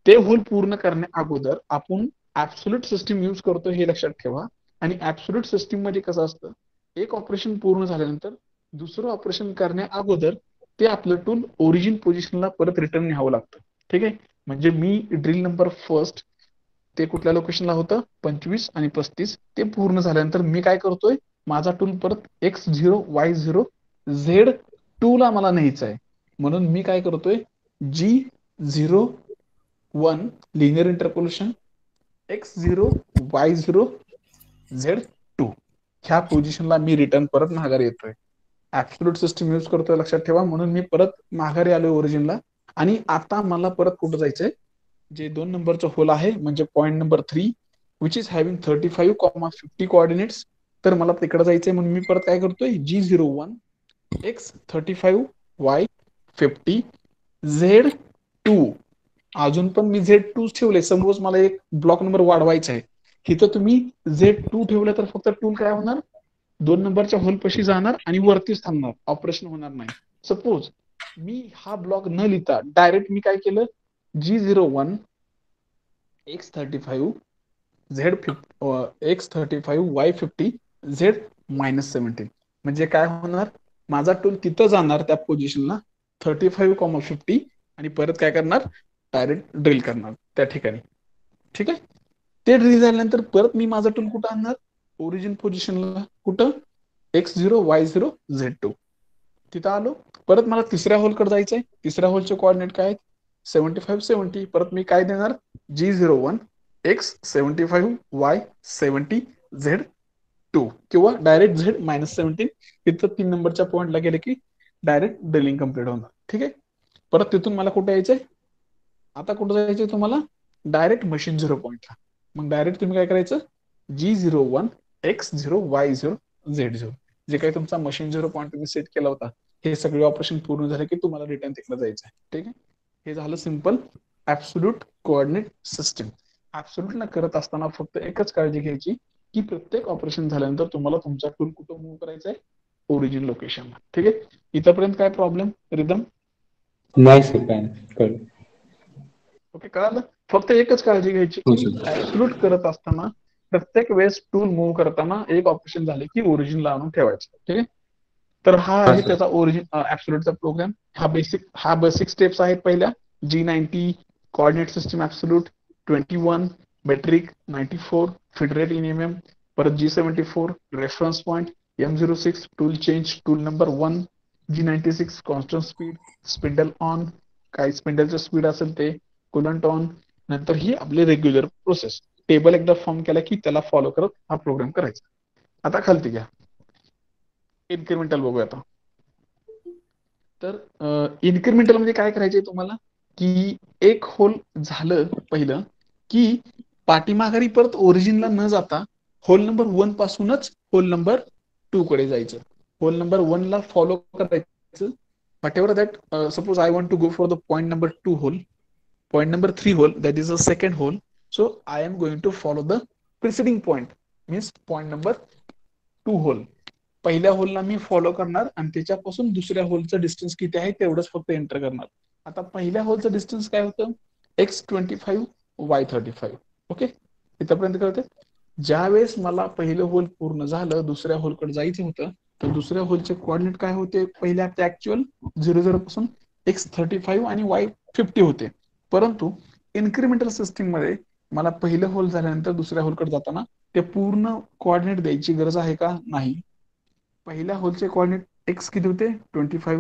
ते होल पूर्ण करण्या अगोदर आपण ऍब्सोल्यूट सिस्टीम यूज करतो, हे लक्षात ठेवा. आणि ऍब्सोल्यूट सिस्टीम मध्ये कसं असतं, एक ऑपरेशन पूर्ण झाल्यानंतर दुसरं ऑपरेशन करण्या अगोदर ते आपलं टूल ओरिजिन पोझिशनला परत रिटर्न न्यावं लागतं. ठीक आहे, म्हणजे मी ड्रिल नंबर फर्स्ट ते कुठल्या लोकेशनला होतं, 25 आणि 35, ते पूर्ण झाल्यानंतर मी काय करतोय, माझा टूल परत x0 y0 z2 ला मला न्यायचा आहे. म्हणून मी काय करतोय, G01 linear interpolation x0 y0 z2 ह्या पोझिशनला मी रिटर्न परत माघारी येतोय. ऍब्सोल्यूट सिस्टीम यूज करतोय, लक्षात ठेवा. म्हणून मी परत माघारी आलोय ओरिजिनला. आणि आता मला परत कुठं जायचंय, जे 2 नंबरचं होल आहे, म्हणजे point number 3 which is having 35,50 coordinates. तर मला तिकडे जायचंय, म्हणून मी परत काय करतोय, G01 x35 y50 z2. अजून पण मी Z2 ठेवले. सपोज मला एक ब्लॉक नंबर वाढवायचा आहे, इथं तुम्ही Z2 ठेवलं तर फक्त टूल काय होणार, 2 नंबरच्या होल पशी जाणार आणि वरतीच थांबणार, ऑपरेशन होणार नाही. सपोज मी हा ब्लॉक न लिहिता डायरेक्ट मी काय केलं, G01 x35 x35 y50 z-17, म्हणजे काय होणार, माझा टूल तिथं जाणार त्या पोझिशनला 35,50 आणि परत काय करणार, डायरेक्ट ड्रिल करणार त्या ठिकाणी. ठीक आहे, ते ड्रिल झाल्यानंतर परत मी माझा टूल कुठं आणणार, ओरिजिन पोझिशनला, कुठं, x0 y0 z2. तिथं आलो, परत मला तिसऱ्या होलकडे जायचंय. तिसऱ्या होलचे कोऑर्डिनेट काय आहेत, 75 70. परत मी काय देणार, G01 x75 y70 z2 किंवा डायरेक्ट z-17. तिथं 3 नंबरच्या पॉइंटला गेले की डायरेक्ट ड्रिलिंग कम्प्लीट होणार. ठीक आहे, परत तिथून मला कुठे यायचंय, आता कुठं जायचंय तुम्हाला, डायरेक्ट मशीन 0 पॉइंटला. मग डायरेक्ट तुम्ही काय करायचं, G01 x0 y0 z0. जे काही तुमचा मशीन 0 पॉईंट तुम्ही सेट केला होता हे सगळे ऑपरेशन पूर्ण झाले की तुम्हाला रिटर्न तिकडे जायचं आहे. ठीक आहे, हे झालं simple absolute coordinate system. Absolute करत असताना फक्त एकच काळजी घ्यायची की प्रत्येक ऑपरेशन झाल्यानंतर तुम्हाला तुमचा टूल कुठं मूव्ह करायचा आहे, ओरिजिन लोकेशनला. ठीक आहे, इथपर्यंत काय प्रॉब्लेम रिदम? नाही सर, काय नाही कळलं. ओके, कळालं. फक्त एकच काळजी घ्यायची हो की सर. ऍब्सोल्यूट करत असताना प्रत्येक वेळेस टूल मूव्ह करताना एक ऑपरेशन झाले की ओरिजिनला आणून ठेवायचं. ठीक आहे, तर हा आहे सर. त्याचा ओरिजिन ऍब्सोल्यूटचा प्रोग्राम. हा बेसिक स्टेप्स आहेत पहिल्या. G90 coordinate system absolute, 21 metric, 94 feedrate in MM, परत G74 reference point, M06 tool change, tool number 1, G96 constant speed, spindle on, काही स्पिंडलचं स्पीड असेल ते, कुलंट ऑन. नंतर ही आपली रेग्युलर प्रोसेस. टेबल एकदा फॉर्म केला की त्याला फॉलो करत हा प्रोग्राम करायचा. आता खालती घ्या, इन्क्रिमेंटल बघूया आता. तर इन्क्रिमेंटल म्हणजे काय करायचंय तुम्हाला की एक होल झालं पहिलं की पाठीमाघारी परत ओरिजिनला न जाता होल नंबर 1 पासूनच होल नंबर 2 कडे जायचं. होल नंबर 1 ला फॉलो करायचं. whatever that suppose I want to go for the point number 2 hole, point number 3 hole, that is the second hole, so I am going to follow the preceding point, means point number 2 hole. पहिल्या होलला मी follow करणार आणि त्याच्यापासून दुसऱ्या होलचं distance किती आहे तेवढंच फक्त enter करणार. आता पहिल्या होलचं डिस्टन्स काय होतं, X25 Y35. ओके, इथपर्यंत कळते. ज्या वेळेस मला पहिलं होल पूर्ण झालं, दुसऱ्या होलकडे जायचं होतं, तर दुसऱ्या होलचे कोऑर्डिनेट काय होते, पहिल्या ऍक्च्युअल 00 पासून X35 आणि Y50 होते. परंतु इन्क्रिमेंटल सिस्टीम मध्ये मला पहिलं होल झाल्यानंतर दुसऱ्या होलकडे जाताना ते पूर्ण कोऑर्डिनेट द्यायची गरज आहे का? नाही. पहिल्या होलचे कोऑर्डिनेट एक्स किती होते, 25.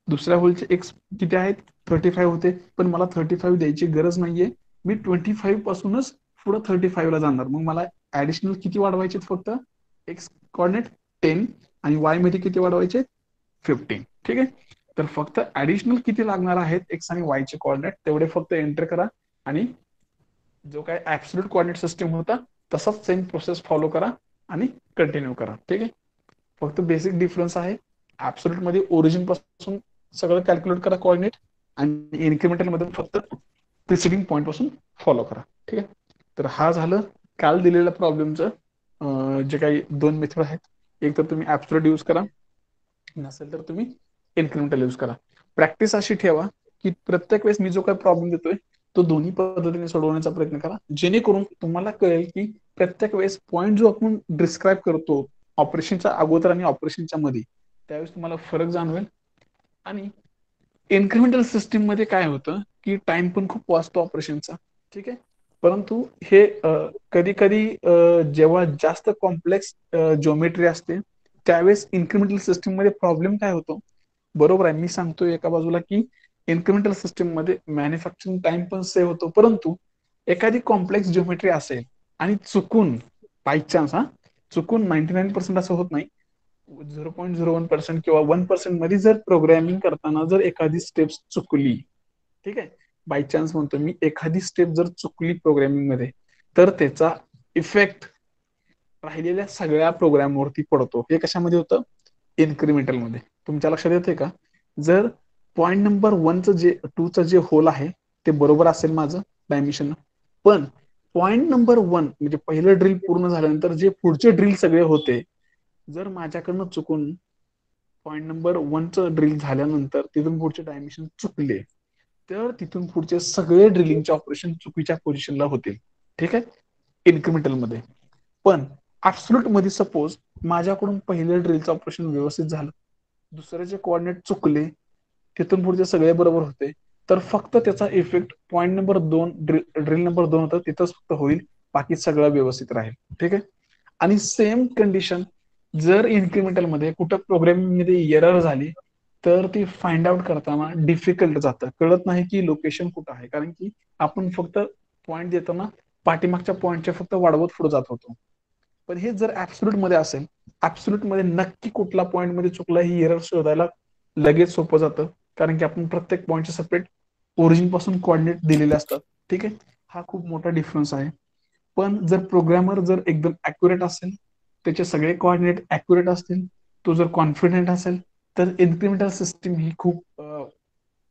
दुसऱ्या होलचे एक्स किती आहेत, 35 होते. पण मला 35 द्यायची गरज नाहीये, मी 25 पासूनच पुढे 35 ला जाणार. मग मला ऍडिशनल किती वाढवायचे, फक्त एक्स कोऑर्डिनेट 10 आणि वाय मध्ये किती वाढवायचे, 15. ठीक आहे, तर फक्त ऍडिशनल किती लागणार आहेत एक्स आणि वाय चे कोऑर्डिनेट तेवढे फक्त एंटर करा आणि जो काय ऍब्सोल्यूट कोऑर्डिनेट सिस्टम होता तसाच सेम प्रोसेस फॉलो करा आणि कंटिन्यू करा. ठीक आहे, फक्त बेसिक डिफरन्स आहे. ऍब्सोल्यूट मध्ये ओरिजिन पासून सगळं कॅल्क्युलेट करा कोऑर्डिनेट आणि इन्क्रिमेंटल मध्ये फक्त प्रिसिडिंग पॉईंट पासून फॉलो करा. ठीक आहे, तर हा झालं काल दिलेल्या प्रॉब्लेमचं जे काही 2 मेथड आहेत. एक तर तुम्ही ऍब्सोल्यूट यूज करा, नसेल तर तुम्ही इन्क्रिमेंटल यूज करा. प्रॅक्टिस अशी ठेवा की प्रत्येक वेळेस मी जो काही प्रॉब्लेम देतोय तो दोन्ही पद्धतीने सोडवण्याचा प्रयत्न करा, जेणेकरून तुम्हाला कळेल की प्रत्येक वेळेस पॉईंट जो आपण डिस्क्राईब करतो ऑपरेशनच्या अगोदर आणि ऑपरेशनच्या मध्ये, त्यावेळेस तुम्हाला फरक जाणवेल. आणि इन्क्रिमेंटल सिस्टीम मध्ये काय होतं की टाइम पण खूप वाचतो ऑपरेशनचा. ठीक आहे, परंतु हे कधी कधी जेव्हा जास्त कॉम्प्लेक्स ज्योमेट्री असते त्यावेळेस इन्क्रिमेंटल सिस्टीम मध्ये प्रॉब्लेम काय होतो, बरोबर आहे मी सांगतोय एका बाजूला की इन्क्रिमेंटल सिस्टीम मध्ये मॅन्युफॅक्चरिंग टाइम पण सेव्ह होतो, परंतु एखादी कॉम्प्लेक्स ज्योमेट्री असेल आणि चुकून बाय चान्स चुकून 99% असं होत नाही, 0.01% किंवा 1% मध्ये जर प्रोग्रामिंग करताना जर एखादी स्टेप चुकली, ठीक आहे, बाय चान्स म्हणतो मी, एखादी स्टेप जर चुकली प्रोग्रामिंग मध्ये तर त्याचा इफेक्ट राहिलेल्या सगळ्या प्रोग्रामवरती पडतो. हे कशामध्ये होतं, इन्क्रिमेंटल मध्ये. तुमच्या लक्षात येते का, जर पॉईंट नंबर 2चं जे होल आहे ते बरोबर असेल माझं डायमेन्शन, पण पॉईंट नंबर 1 म्हणजे पहिलं ड्रिल पूर्ण झाल्यानंतर जे पुढचे ड्रिल सगळे होते, जर माझ्याकडनं चुकून पॉईंट नंबर 1चं ड्रिल झाल्यानंतर तिथून पुढचे डायमेन्शन चुकले तर तिथून पुढचे सगळे ड्रिलिंगचे ऑपरेशन चुकीच्या पोझिशनला होतील. ठीक आहे, इन्क्रिमेंटल मध्ये. पण ऍब्सोल्यूट मध्ये सपोज माझ्याकडून पहिलं ड्रिलचं ऑपरेशन व्यवस्थित झालं, दुसरे जे कोऑर्डिनेट चुकले, तिथून पुढचे सगळे बरोबर होते, तर फक्त त्याचा effect point number 2 drill number 2 होतं तिथंच फक्त होईल, बाकी सगळं व्यवस्थित राहील. ठीक आहे, आणि सेम कंडिशन जर इन्क्रिमेंटल मध्ये कुठं प्रोग्रामिंग मध्ये एरर झाली तर ती फाइंड आउट करताना डिफिकल्ट जातं, कळत नाही की लोकेशन कुठं आहे, कारण की आपण फक्त पॉईंट देताना पाठीमागच्या पॉईंटच्या फक्त वाढवत पुढे जात होतो. पण हे जर ऍब्सोल्यूट मध्ये असेल, ऍब्सोल्यूट मध्ये नक्की कुठला पॉईंट मध्ये चुकला ही एरर शोधायला लगेच सोपं जातं, कारण की आपण प्रत्येक पॉईंटचे सेपरेट ओरिजिन पासून कोऑर्डिनेट दिलेले असतात. ठीक आहे, हा खूप मोठा डिफरन्स आहे. पण जर प्रोग्रामर जर एकदम अॅक्युरेट असेल, त्याचे सगळे कोऑर्डिनेट अॅक्युरेट असतील तो जर कॉन्फिडेंट असेल तर इन्क्रिमेंटल सिस्टीम ही खूप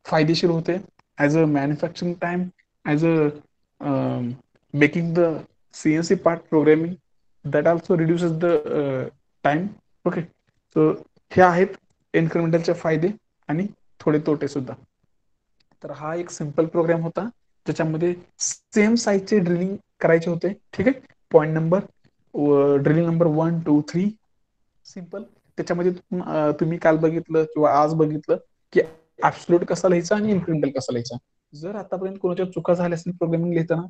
फायदेशीर होते as a manufacturing time, as a making the CNC part programming, that also reduces the time. Okay, so हे आहेत इन्क्रिमेंटलचे फायदे आणि थोडे तोटे सुद्धा. तर हा एक सिंपल प्रोग्राम होता ज्याच्यामध्ये सेम साईजचे ड्रिलिंग करायचे होते. ठीक आहे, point number drilling number 1, 2, 3 simple. त्याच्यामध्ये तुम्ही काल बघितलं किंवा आज बघितलं की ऍब्सोल्यूट कसा लिहायचा आणि इन्क्रिमेंटल कसा लिहायचा. जर आतापर्यंत कोणाच्या चुका झाल्या असेल प्रोग्रामिंग लिहिताना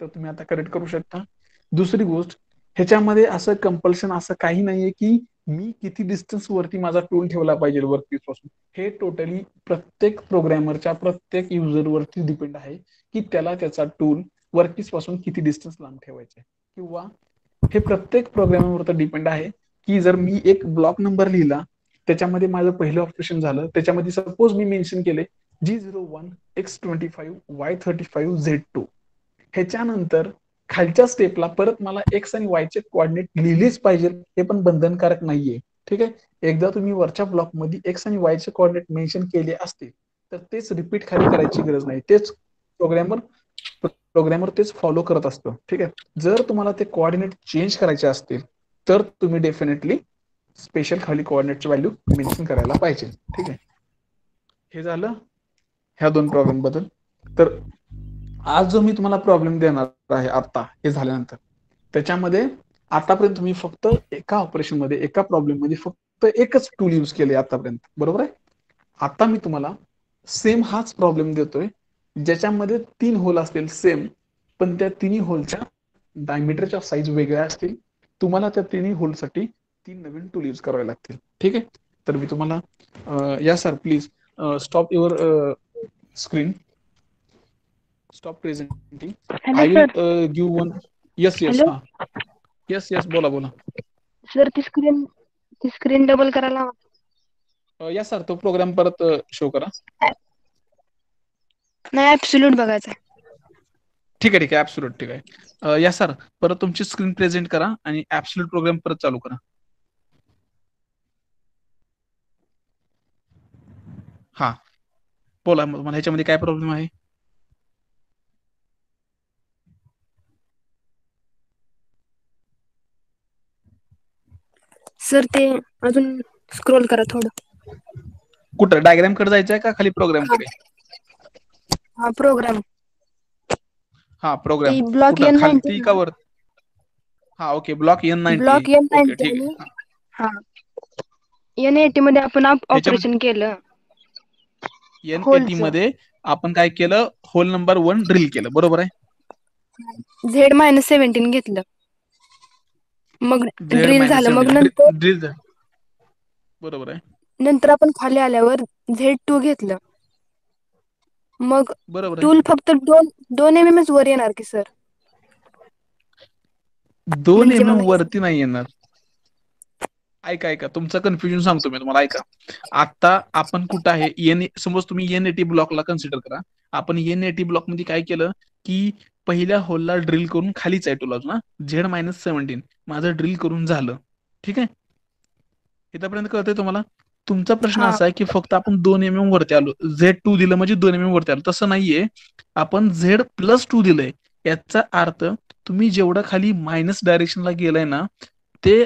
तर तुम्ही आता करेक्ट करू शकता. दुसरी गोष्ट, ह्याच्यामध्ये असं कंपल्शन असं काही नाहीये की मी किती डिस्टन्स वरती माझा टूल ठेवला पाहिजे वर्कपीस पासून. हे टोटली प्रत्येक प्रोग्रामरच्या प्रत्येक युजर वरती डिपेंड आहे की त्याला त्याचा टूल वर्कपीस पासून किती डिस्टन्स लांब ठेवायचा, किंवा हे प्रत्येक प्रोग्रामरवर डिपेंड आहे की जर मी एक ब्लॉक नंबर लिहिला त्याच्यामध्ये माझं पहिलं ऑपरेशन झालं, त्याच्यामध्ये सपोज मी मेन्शन केले G01 X25 Y35 Z2, ह्याच्यानंतर खालच्या स्टेपला परत मला एक्स आणि वायचे कोऑर्डिनेट लिहिलेच पाहिजे, हे पण बंधनकारक नाहीये. ठीक आहे, एकदा तुम्ही वरच्या ब्लॉक मध्ये एक्स आणि वायचे कोऑर्डिनेट मेन्शन केले असतील तर तेच रिपीट खाली करायची गरज नाही, तेच प्रोग्रामर तेच फॉलो करत असतो. ठीक आहे, जर तुम्हाला ते कोऑर्डिनेट चेंज करायचे असतील तर तुम्ही डेफिनेटली स्पेशल खाली कोऑर्डिनेटची व्हॅल्यू मेन्शन करायला पाहिजे. ठीक आहे, हे झालं ह्या दोन प्रॉब्लेम बद्दल. तर आज जो मी तुम्हाला प्रॉब्लेम देणार आहे आता हे झाल्यानंतर, त्याच्यामध्ये आतापर्यंत तुम्ही फक्त एका ऑपरेशन मध्ये एका प्रॉब्लेम मध्ये फक्त एकच टूल यूज केले आतापर्यंत, बरोबर आहे. आता मी तुम्हाला सेम हाच प्रॉब्लेम देतोय ज्याच्यामध्ये 3 होल असतील सेम, पण त्या तिन्ही होलच्या डायमीटरच्या साईज वेगळ्या असतील. तुम्हाला त्या तिन्ही होलसाठी 3 नवीन टूल यूज करावे लागतील. ठीक आहे, तर मी तुम्हाला या sir please stop your screen, stop presenting. Hello I will sir. Give one. Yes yes, hello हा यस यस, बोला बोला. सर, ती स्क्रीन डबल करायला हवा. या सर, तो प्रोग्राम परत शो करा. नाही, ऍब्सोल्यूट बघायचा. ठीक आहे ठीक आहे, ऍब्सोल्यूट ठीक आहे. या सर, परत तुमची स्क्रीन प्रेझेंट करा आणि ऍब्सोल्यूट प्रोग्राम परत चालू करा. हा, बोला मला ह्याच्यामध्ये काय प्रॉब्लेम आहे. सर, ते अजून स्क्रोल करा थोडं. कुठं डायग्राम कडे जायचं आहे का खाली प्रोग्राम कडे. हा, प्रोग्राम. हा, प्रोग्राम ब्लॉक कुठं खालती N90 का वर. हा okay, block N90. Block okay N90 ठीक आणि आहे. हा N80 मध्ये आपण ह्याच्यामध्ये ऑपरेशन केलं. N80 होलचं मध्ये आपण काय केलं, होल नंबर 1 ड्रिल केलं, बरोबर आहे. Z-17 घेतलं, मग ड्रिल झालं, मग नंतर ड्रिल झालं, बरोबर आहे. नंतर आपण खाली आल्यावर Z2 घेतलं, मग बरोबर आहे. टूल फक्त 2 mm वर येणार की सर. 2 म्हणजे mm मला वरती नाही येणार. ऐका तुमचं कन्फ्युजन सांगतो मी तुम्हाला, ऐका. आता आपण कुठं आहे, समज तुम्ही N80 ब्लॉकला कन्सिडर करा. आपण N80 ब्लॉक मध्ये काय केलं की पहिल्या होलला ड्रिल करून खालीच आहे टूल अजून, Z-17 माझं ड्रिल करून झालं. ठीक आहे, इथपर्यंत कळतंय तुम्हाला. तुमचा प्रश्न हा असा आहे की फक्त आपण 2 mm वरती आलो, Z2 दिलं म्हणजे 2 mm वरती आलो. तसं नाहीये, आपण Z+2 दिलंय. याचा अर्थ तुम्ही जेवढं खाली मायनस डायरेक्शनला गेलाय ना, ते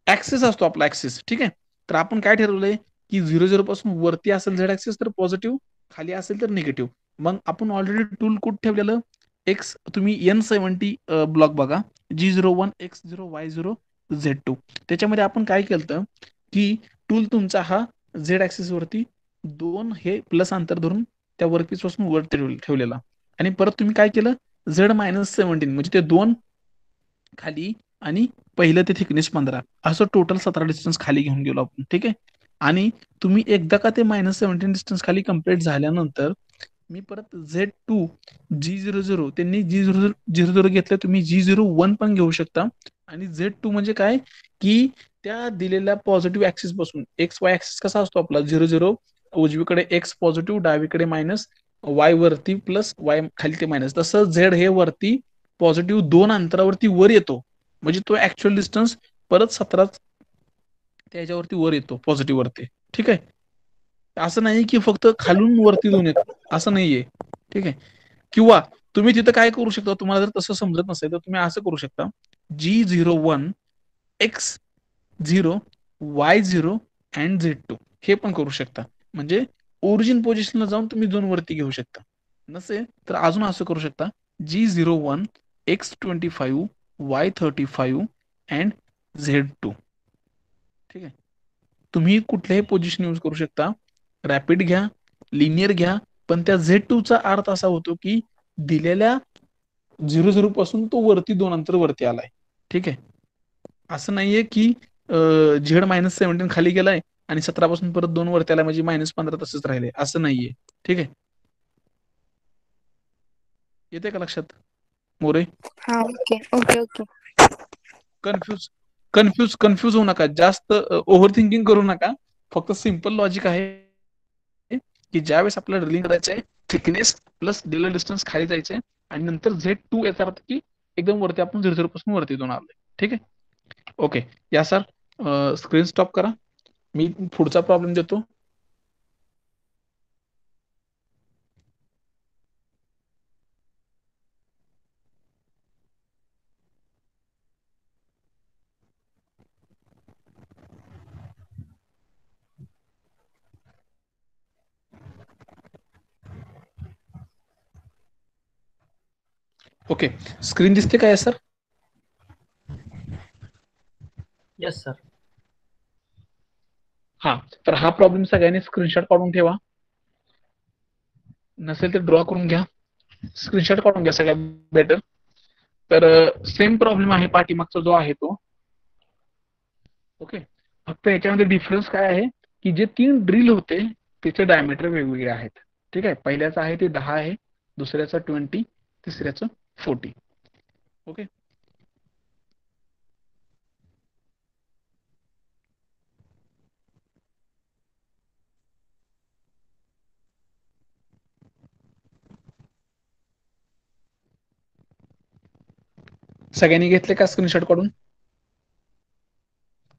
ऍक्सिस असतो आपला ऍक्सिस. ठीक आहे, तर आपण काय ठरवलंय की 0-0 पासून वरती असेल झेड ऍक्सिस तर पॉझिटिव्ह, खाली असेल तर निगेटिव्ह. मग आपण ऑलरेडी टूल कुठ ठेवलेलं, एक्स. तुम्ही N70 ब्लॉक बघा, G01 X0 Y0 Z2. त्याच्यामध्ये आपण काय केलं की टूल तुमचा हा झेड ऍक्सिस वरती 2 हे प्लस अंतर धरून त्या वर्कपीस पासून वरती ठेवलेला, आणि परत तुम्ही काय केलं Z-17 म्हणजे ते 2 खाली आणि पहिलं ते थिकनेस 15, असं टोटल 17 डिस्टन्स खाली घेऊन गेलो आपण. ठीक आहे, आणि तुम्ही एकदा का ते -17 डिस्टन्स खाली कम्प्लीट झाल्यानंतर मी परत Z2 G00 त्यांनी G00 घेतलं, तुम्ही G01 पण घेऊ शकता. आणि Z2 म्हणजे काय की त्या दिलेल्या पॉझिटिव्ह ऍक्सिस पासून, एक्स वाय ऍक्सिस कसा असतो आपला, 0-0 उजवीकडे एक्स पॉझिटिव्ह, डावीकडे मायनस, वाय वरती प्लस, वाय खाली ते मायनस, तसं झेड हे वरती पॉझिटिव्ह 2 अंतरावरती वर येतो. म्हणजे तो ऍक्च्युअल डिस्टन्स परत 17 त्याच्यावरती वर येतो पॉझिटिव्ह वरती. ठीक आहे, असं नाही की फक्त खालून वरती दोन येतो, असं नाहीये. ठीक आहे, किंवा तुम्ही तिथं काय करू शकता, तुम्हाला जर तसं समजत नसेल तर तुम्ही असं करू शकता, G01 X0 Y0 and Z2 हे पण करू शकता. म्हणजे ओरिजिन पोझिशनला जाऊन तुम्ही झोन वरती घेऊ शकता. नसेल तर अजून असं करू शकता, G01 X25 Y35 and Z2. ठीक आहे, तुम्ही कुठल्याही पोझिशन यूज करू शकता, रॅपिड घ्या, लिनियर घ्या, पण त्या Z2 चा अर्थ असा होतो की दिलेल्या 00 पासून तो वरती 2 अंतर वरती आलाय. ठीक आहे, असं नाहीये की Z-17 खाली गेलाय आणि 17 पासून परत 2 वरती आलाय म्हणजे -15 तसंच राहिले, असं नाहीये. ठीक आहे, येते का लक्षात मोरे? हा okay okay okay. Confuse confuse confuse होऊ नका, जास्त ओव्हर थिंकिंग करू नका. फक्त सिम्पल लॉजिक आहे की ज्यावेळेस आपल्याला ड्रिलिंग करायचंय, थिकनेस प्लस डिले डिस्टन्स खाली जायचंय आणि नंतर Z2 याचा अर्थ की एकदम वरती आपण 00 पासून वरती दोन आलोय. ठीक आहे, ओके. या सर, स्क्रीन स्टॉप करा, मी पुढचा प्रॉब्लेम देतो. ओके, स्क्रीन दिसते काय सर? Yes sir. हा, तर हा प्रॉब्लेम सगळ्यांनी स्क्रीनशॉट काढून ठेवा, नसेल तर ड्रॉ करून घ्या. स्क्रीनशॉट काढून घ्या सगळ्यात बेटर. तर सेम प्रॉब्लेम आहे पाठीमागचा जो आहे तो. ओके, फक्त याच्यामध्ये डिफरन्स काय आहे की जे 3 ड्रिल होते त्याचे डायमीटर वेगवेगळे आहेत. ठीक आहे, पहिल्याचं आहे ते 10 आहे, दुसऱ्याचं 20, तिसऱ्याचं 40. ओके, सगळ्यांनी घेतले का स्क्रीनशॉट काढून?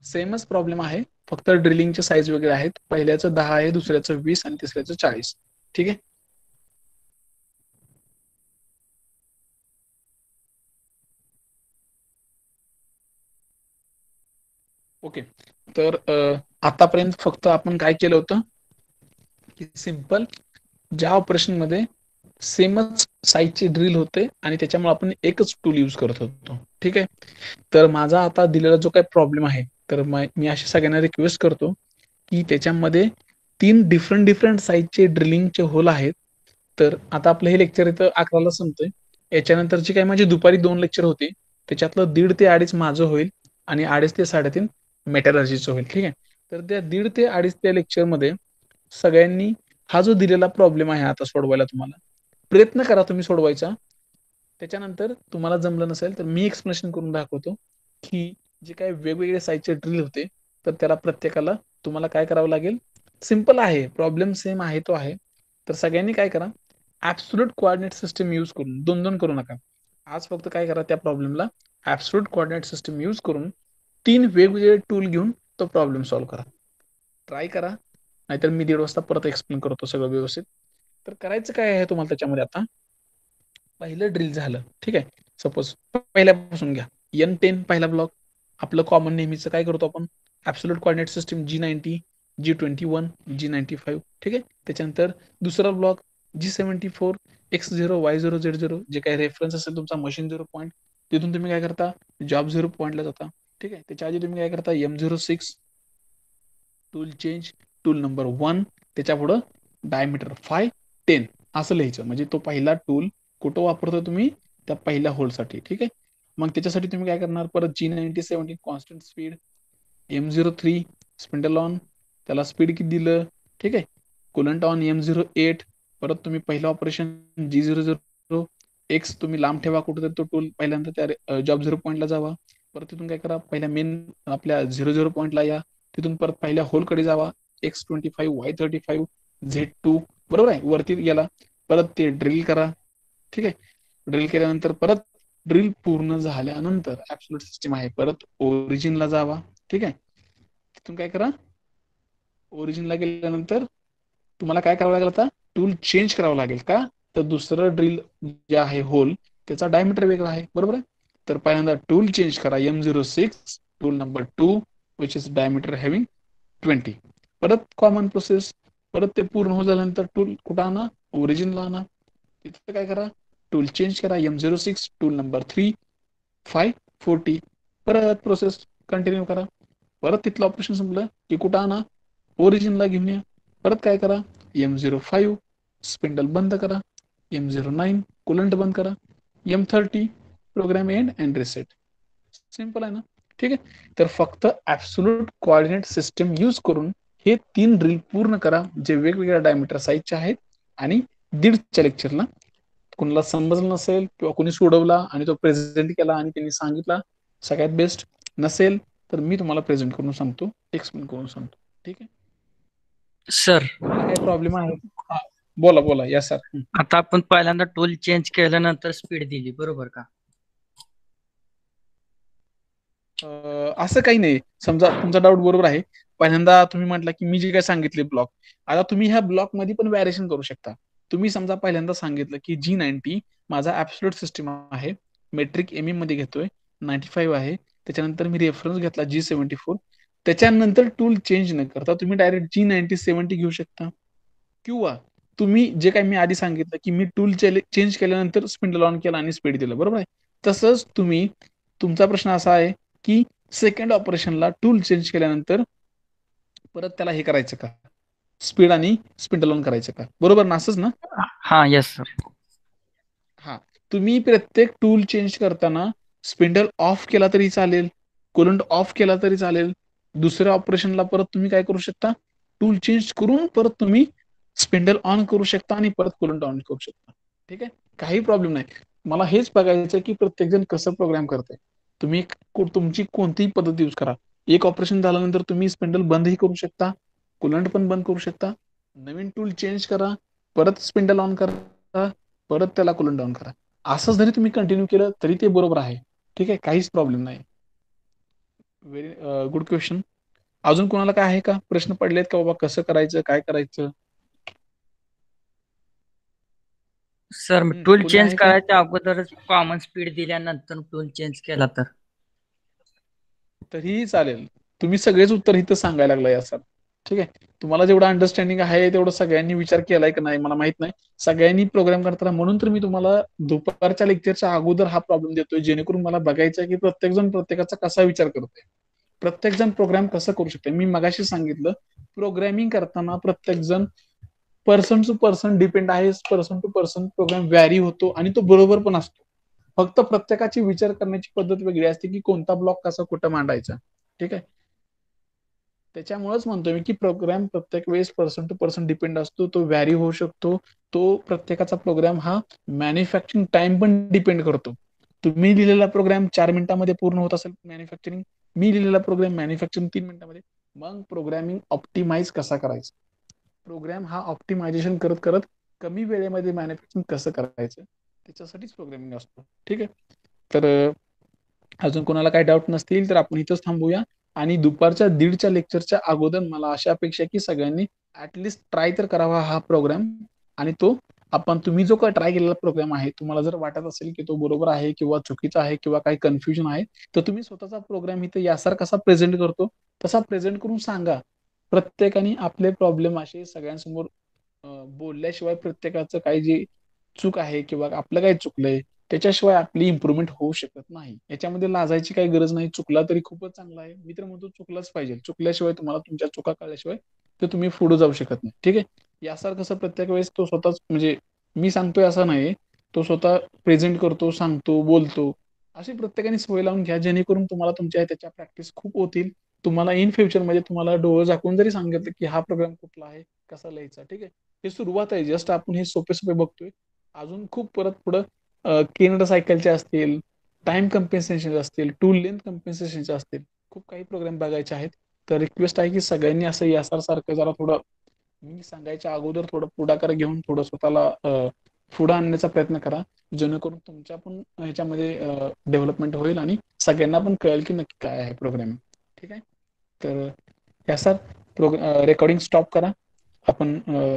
सेमच प्रॉब्लेम आहे, फक्त ड्रिलिंगचे साईज वेगळे आहेत. पहिल्याचं 10 आहे, दुसऱ्याचं 20 आणि तिसऱ्याचं 40. ठीक आहे, ओके. तर आतापर्यंत फक्त आपण काय केलं होतं की सिंपल ज्या ऑपरेशन मध्ये सेमच साईजचे ड्रिल होते आणि त्याच्यामुळे आपण एकच टूल यूज करत होतो. ठीक आहे, तर माझा आता दिलेला जो काही प्रॉब्लेम आहे, तर मी अशा सगळ्यांना रिक्वेस्ट करतो की त्याच्यामध्ये 3 डिफरंट साईजचे ड्रिलिंगचे होल आहेत. तर आता आपलं हे लेक्चर इथं 11ला संपतंय. याच्यानंतरची काही माझी दुपारी 2 लेक्चर होते, त्याच्यातलं 1.5 ते 2.5 माझं होईल आणि 2.5 ते 3.5 मेटलर्जीचं होईल. ठीक आहे, तर त्या 1.5 ते 2.5 त्या लेक्चरमध्ये सगळ्यांनी हा जो दिलेला प्रॉब्लेम आहे आता सोडवायला तुम्हाला प्रयत्न करा तुम्ही सोडवायचा. त्याच्यानंतर तुम्हाला जमलं नसेल तर मी एक्सप्लेनेशन करून दाखवतो की जे काही वेगवेगळे साईजचे ड्रिल होते, तर त्याला प्रत्येकाला तुम्हाला काय करावं लागेल. सिंपल आहे, प्रॉब्लेम सेम आहे तो आहे. तर सगळ्यांनी काय करा, ऍब्सोल्यूट कोऑर्डिनेट सिस्टम यूज करून, 2-2 करू नका. आज फक्त काय करा, त्या प्रॉब्लेमला ऍब्सोल्यूट कोऑर्डिनेट सिस्टम यूज करून 3 वेगवेगळे टूल घेऊन तो प्रॉब्लेम सॉल्व्ह करा. ट्राय करा, नाहीतर मी 1.5 वाजता परत एक्सप्लेन करतो सगळं व्यवस्थित. तर करायचं काय आहे तुम्हाला त्याच्यामध्ये, आता पहिलं ड्रिल झालं. ठीक आहे, सपोज पहिल्यापासून घ्या. N10 पहिला ब्लॉक, आपलं कॉमन नेहमीचं काय करतो आपण, absolute coordinate system G90, G21, G95. ठीक आहे, त्याच्यानंतर दुसरा block G74, X0 Y0 Z0, जे काही रेफरन्स असेल तुमचा मशीन 0 पॉईंट, तिथून तुम्ही काय करता, जॉब 0 पॉईंटला जाता. ठीक आहे, त्याच्या आधी तुम्ही काय करता, M06 tool change, tool number 1, त्याच्या पुढं डायमीटर 5-10 असं लिहायचं. म्हणजे तो पहिला टूल कुठं वापरतो तुम्ही, त्या पहिल्या होलसाठी. ठीक आहे, मग त्याच्यासाठी तुम्ही काय करणार, परत G90-17 constant speed, M03 spindle on, त्याला स्पीड किती दिलं. ठीक आहे, कुलंट ऑन M08. परत तुम्ही पहिलं ऑपरेशन G00 X तुम्ही लांब ठेवा कुठेतरी तो टूल, पहिल्यांदा त्या जॉब 0 पॉईंटला जावा. परत तिथून काय करा, पहिल्या मेन आपल्या 00 पॉईंटला या, तिथून परत पहिल्या होलकडे जावा, X25 Y35 Z2, बरोबर आहे, वरती गेला. परत ते ड्रिल करा. ठीक आहे, ड्रिल केल्यानंतर परत ड्रिल पूर्ण झाल्यानंतर ऍब्सोल्यूट सिस्टम आहे, परत ओरिजिनला जावा. ठीक आहे, तिथून काय करा, ओरिजिनला गेल्यानंतर तुम्हाला काय करावं लागेल, आता टूल चेंज करावं लागेल. का तर दुसरं ड्रिल जे आहे होल त्याचा डायमीटर वेगळा आहे, बरोबर आहे. तर पहिल्यांदा टूल चेंज करा, M06 tool number 2 which is diameter having 20. परत कॉमन प्रोसेस, परत ते पूर्ण हो झाल्यानंतर टूल कुठं आणा, ओरिजिनला आणा. तिथं काय करा, टूल चेंज करा, M06 टूल नंबर 3 540. परत प्रोसेस कंटिन्यू करा. परत तिथलं ऑपरेशन संपलं की कुठं आणा, ओरिजिनला घेऊन या. परत काय करा, M05 स्पिंडल बंद करा, M09 कुलंट बंद करा, M30 program end and reset. Simple आहे ना, ठीक आहे. तर फक्त ऍब्सोल्यूट कोऑर्डिनेट सिस्टम यूज करून हे 3 ड्रिल पूर्ण करा जे वेगवेगळ्या डायमीटर साईजचे आहेत. आणि 1.5च्या लेक्चरला कोणाला समजलं नसेल किंवा कोणी सोडवला आणि तो प्रेझेंट केला आणि त्यांनी सांगितला सगळ्यात बेस्ट, नसेल तर मी तुम्हाला प्रेझेंट करून सांगतो, एक्सप्लेन करून सांगतो. ठीक आहे. सर काही प्रॉब्लेम आहे? बोला बोला. या सर. आता आपण पहिल्यांदा टूल चेंज केल्यानंतर स्पीड दिली, बरोबर का? असं काही नाही. समजा तुमचा डाऊट बरोबर आहे. पहिल्यांदा तुम्ही म्हटला की मी जे काय सांगितले ब्लॉक, आता तुम्ही ह्या ब्लॉक मध्ये पण व्हॅरिएशन करू शकता. तुम्ही समजा पहिल्यांदा सांगितलं की G90 माझा ऍब्सोल्यूट सिस्टम आहे, मेट्रिक MM मध्ये घेतोय, 95 आहे. त्याच्यानंतर मी रेफरन्स घेतला G74. त्याच्यानंतर टूल चेंज न करता तुम्ही डायरेक्ट G90 70 घेऊ शकता. किंवा तुम्ही जे काही मी आधी सांगितलं की मी टूल चेंज केल्यानंतर स्पिंडल ऑन केला आणि स्पीड दिलं, बरोबर आहे. तसंच तुम्ही, तुमचा प्रश्न असा आहे की सेकंड ऑपरेशनला टूल चेंज केल्यानंतर परत त्याला हे करायचं का, स्पीड आणि स्पिंडल ऑन करायचं का, बरोबर ना, असंच ना? हा, येस सर. हा, तुम्ही प्रत्येक टूल चेंज करताना स्पिंडल ऑफ केला तरी चालेल, कुलंट ऑफ केला तरी चालेल. दुसऱ्या ऑपरेशनला परत तुम्ही काय करू शकता, टूल चेंज करून परत तुम्ही स्पिंडल ऑन करू शकता आणि परत कुलंट ऑन करू शकता. ठीक आहे, काही प्रॉब्लेम नाही. मला हेच बघायचं की प्रत्येक जण कसं प्रोग्राम करतंय. तुम्ही तुमची कोणतीही पद्धत यूज करा. एक ऑपरेशन झाल्यानंतर तुम्ही स्पिंडल बंदही करू शकता, कुलंट पण बंद करू शकता, नवीन टूल चेंज करा, परत स्पिंडल ऑन करा, परत त्याला कुलंट डाऊन करा. असं जरी तुम्ही कंटिन्यू केलं तरी ते बरोबर आहे. ठीक आहे, काहीच प्रॉब्लेम नाही. Very good question. अजून कोणाला काय आहे का, प्रश्न पडलेत का बाबा, कसं करायचं, काय करायचं? सर टूल चेंज करायच्या अगोदरच कॉमन स्पीड दिल्यानंतर टूल चेंज केला तर तरीही चालेल. तुम्ही सगळेच उत्तर इथं सांगायला लागलाय या सर. ठीक आहे, तुम्हाला जेवढं अंडरस्टँडिंग आहे तेवढं सगळ्यांनी विचार केलाय का नाही मला माहित नाही. सगळ्यांनी प्रोग्राम करताना, म्हणून तर मी तुम्हाला दुपारच्या लेक्चरच्या अगोदर हा प्रॉब्लेम देतोय, जेणेकरून मला बघायचं आहे की प्रत्येक जण प्रत्येकाचा कसा विचार करतोय, प्रत्येक जण प्रोग्राम कसं करू शकते. मी मगाशी सांगितलं, प्रोग्रामिंग करताना प्रत्येक जण पर्सन टू पर्सन डिपेंड आहे, person to person program vary होतो आणि तो बरोबर पण असतो. फक्त प्रत्येकाची विचार करण्याची पद्धत वेगळी असते की कोणता ब्लॉक कसा कुठं मांडायचा. ठीक आहे, त्याच्यामुळेच म्हणतोय मी की प्रोग्राम प्रत्येक वेळेस पर्सन टू पर्सन डिपेंड असतो, तो व्हॅरी होऊ शकतो. तो प्रत्येकाचा प्रोग्राम हा मॅन्युफॅक्चरिंग टाइम पण डिपेंड करतो. तुम्ही लिहिलेला प्रोग्राम 4 मिनिटांमध्ये पूर्ण होत असेल मॅन्युफॅक्चरिंग, मी लिहिलेला प्रोग्राम मॅन्युफॅक्चरिंग 3 मिनिटांमध्ये. मग प्रोग्रामिंग ऑप्टिमाइज कसा करायचं, प्रोग्राम हा ऑप्टिमायझेशन करत करत कमी वेळेमध्ये मॅन्युफॅक्चरिंग कसं करायचं, त्याच्यासाठीच प्रोग्रामिंग असतो. ठीक आहे, तर अजून कोणाला काही डाऊट नसतील तर आपण इथंच थांबूया. आणि दुपारच्या 1:30च्या लेक्चरच्या अगोदर मला अशा अपेक्षा की सगळ्यांनी ऍटलिस्ट ट्राय तर करावा हा प्रोग्राम. आणि तो आपण, तुम्ही जो काय ट्राय केलेला प्रोग्राम आहे, तुम्हाला जर वाटत असेल की तो बरोबर आहे किंवा चुकीचा आहे किंवा काही कन्फ्युजन आहे, तर तुम्ही स्वतःचा प्रोग्राम इथे यासारखा कसा प्रेझेंट करतो तसा प्रेझेंट करून सांगा. प्रत्येकाने आपले प्रॉब्लेम असे सगळ्यांसमोर बोलल्याशिवाय, प्रत्येकाचं काही जे चूक आहे किंवा आपलं काही चुकलंय त्याच्याशिवाय आपली इम्प्रुव्हमेंट होऊ शकत नाही. याच्यामध्ये लाजायची काही गरज नाही. चुकला तरी खूपच चांगला आहे. मी तर म्हणतो चुकलाच पाहिजे. चुकल्याशिवाय, तुम्हाला तुमच्या चुका कळल्याशिवाय तर तुम्ही पुढे जाऊ शकत नाही. ठीक आहे, यासारखं कसं प्रत्येक वेळेस तो स्वतःच, म्हणजे मी सांगतोय असं नाही, तो स्वतः प्रेझेंट करतो, सांगतो, बोलतो. अशी प्रत्येकाने सवय लावून घ्या, जेणेकरून तुम्हाला तुमच्या त्याच्या प्रॅक्टिस खूप होतील. तुम्हाला इन फ्युचर मध्ये तुम्हाला डोळं झाकून जरी सांगितलं की हा प्रोग्राम कुठला आहे, कसा लिहायचा, ठीक आहे, हे सुरुवात आहे. जस्ट आपण हे सोपे सोपे बघतोय. अजून खूप परत पुढं केनड सायकलचे असतील, टाइम कम्पेन्सेशन असतील, टूल लेंथ कम्पेन्सेशनचे असतील, खूप काही प्रोग्राम बघायचे आहेत. तर रिक्वेस्ट आहे की सगळ्यांनी असं यासार सारखं जरा थोडं मी सांगायच्या अगोदर थोडं पुढाकार घेऊन थोडं स्वतःला पुढे आणण्याचा प्रयत्न करा, जेणेकरून तुमच्या पण ह्याच्यामध्ये डेव्हलपमेंट होईल आणि सगळ्यांना पण कळेल की नक्की काय आहे प्रोग्रामिंग. ठीक आहे, तर या सर रेकॉर्डिंग स्टॉप करा. आपण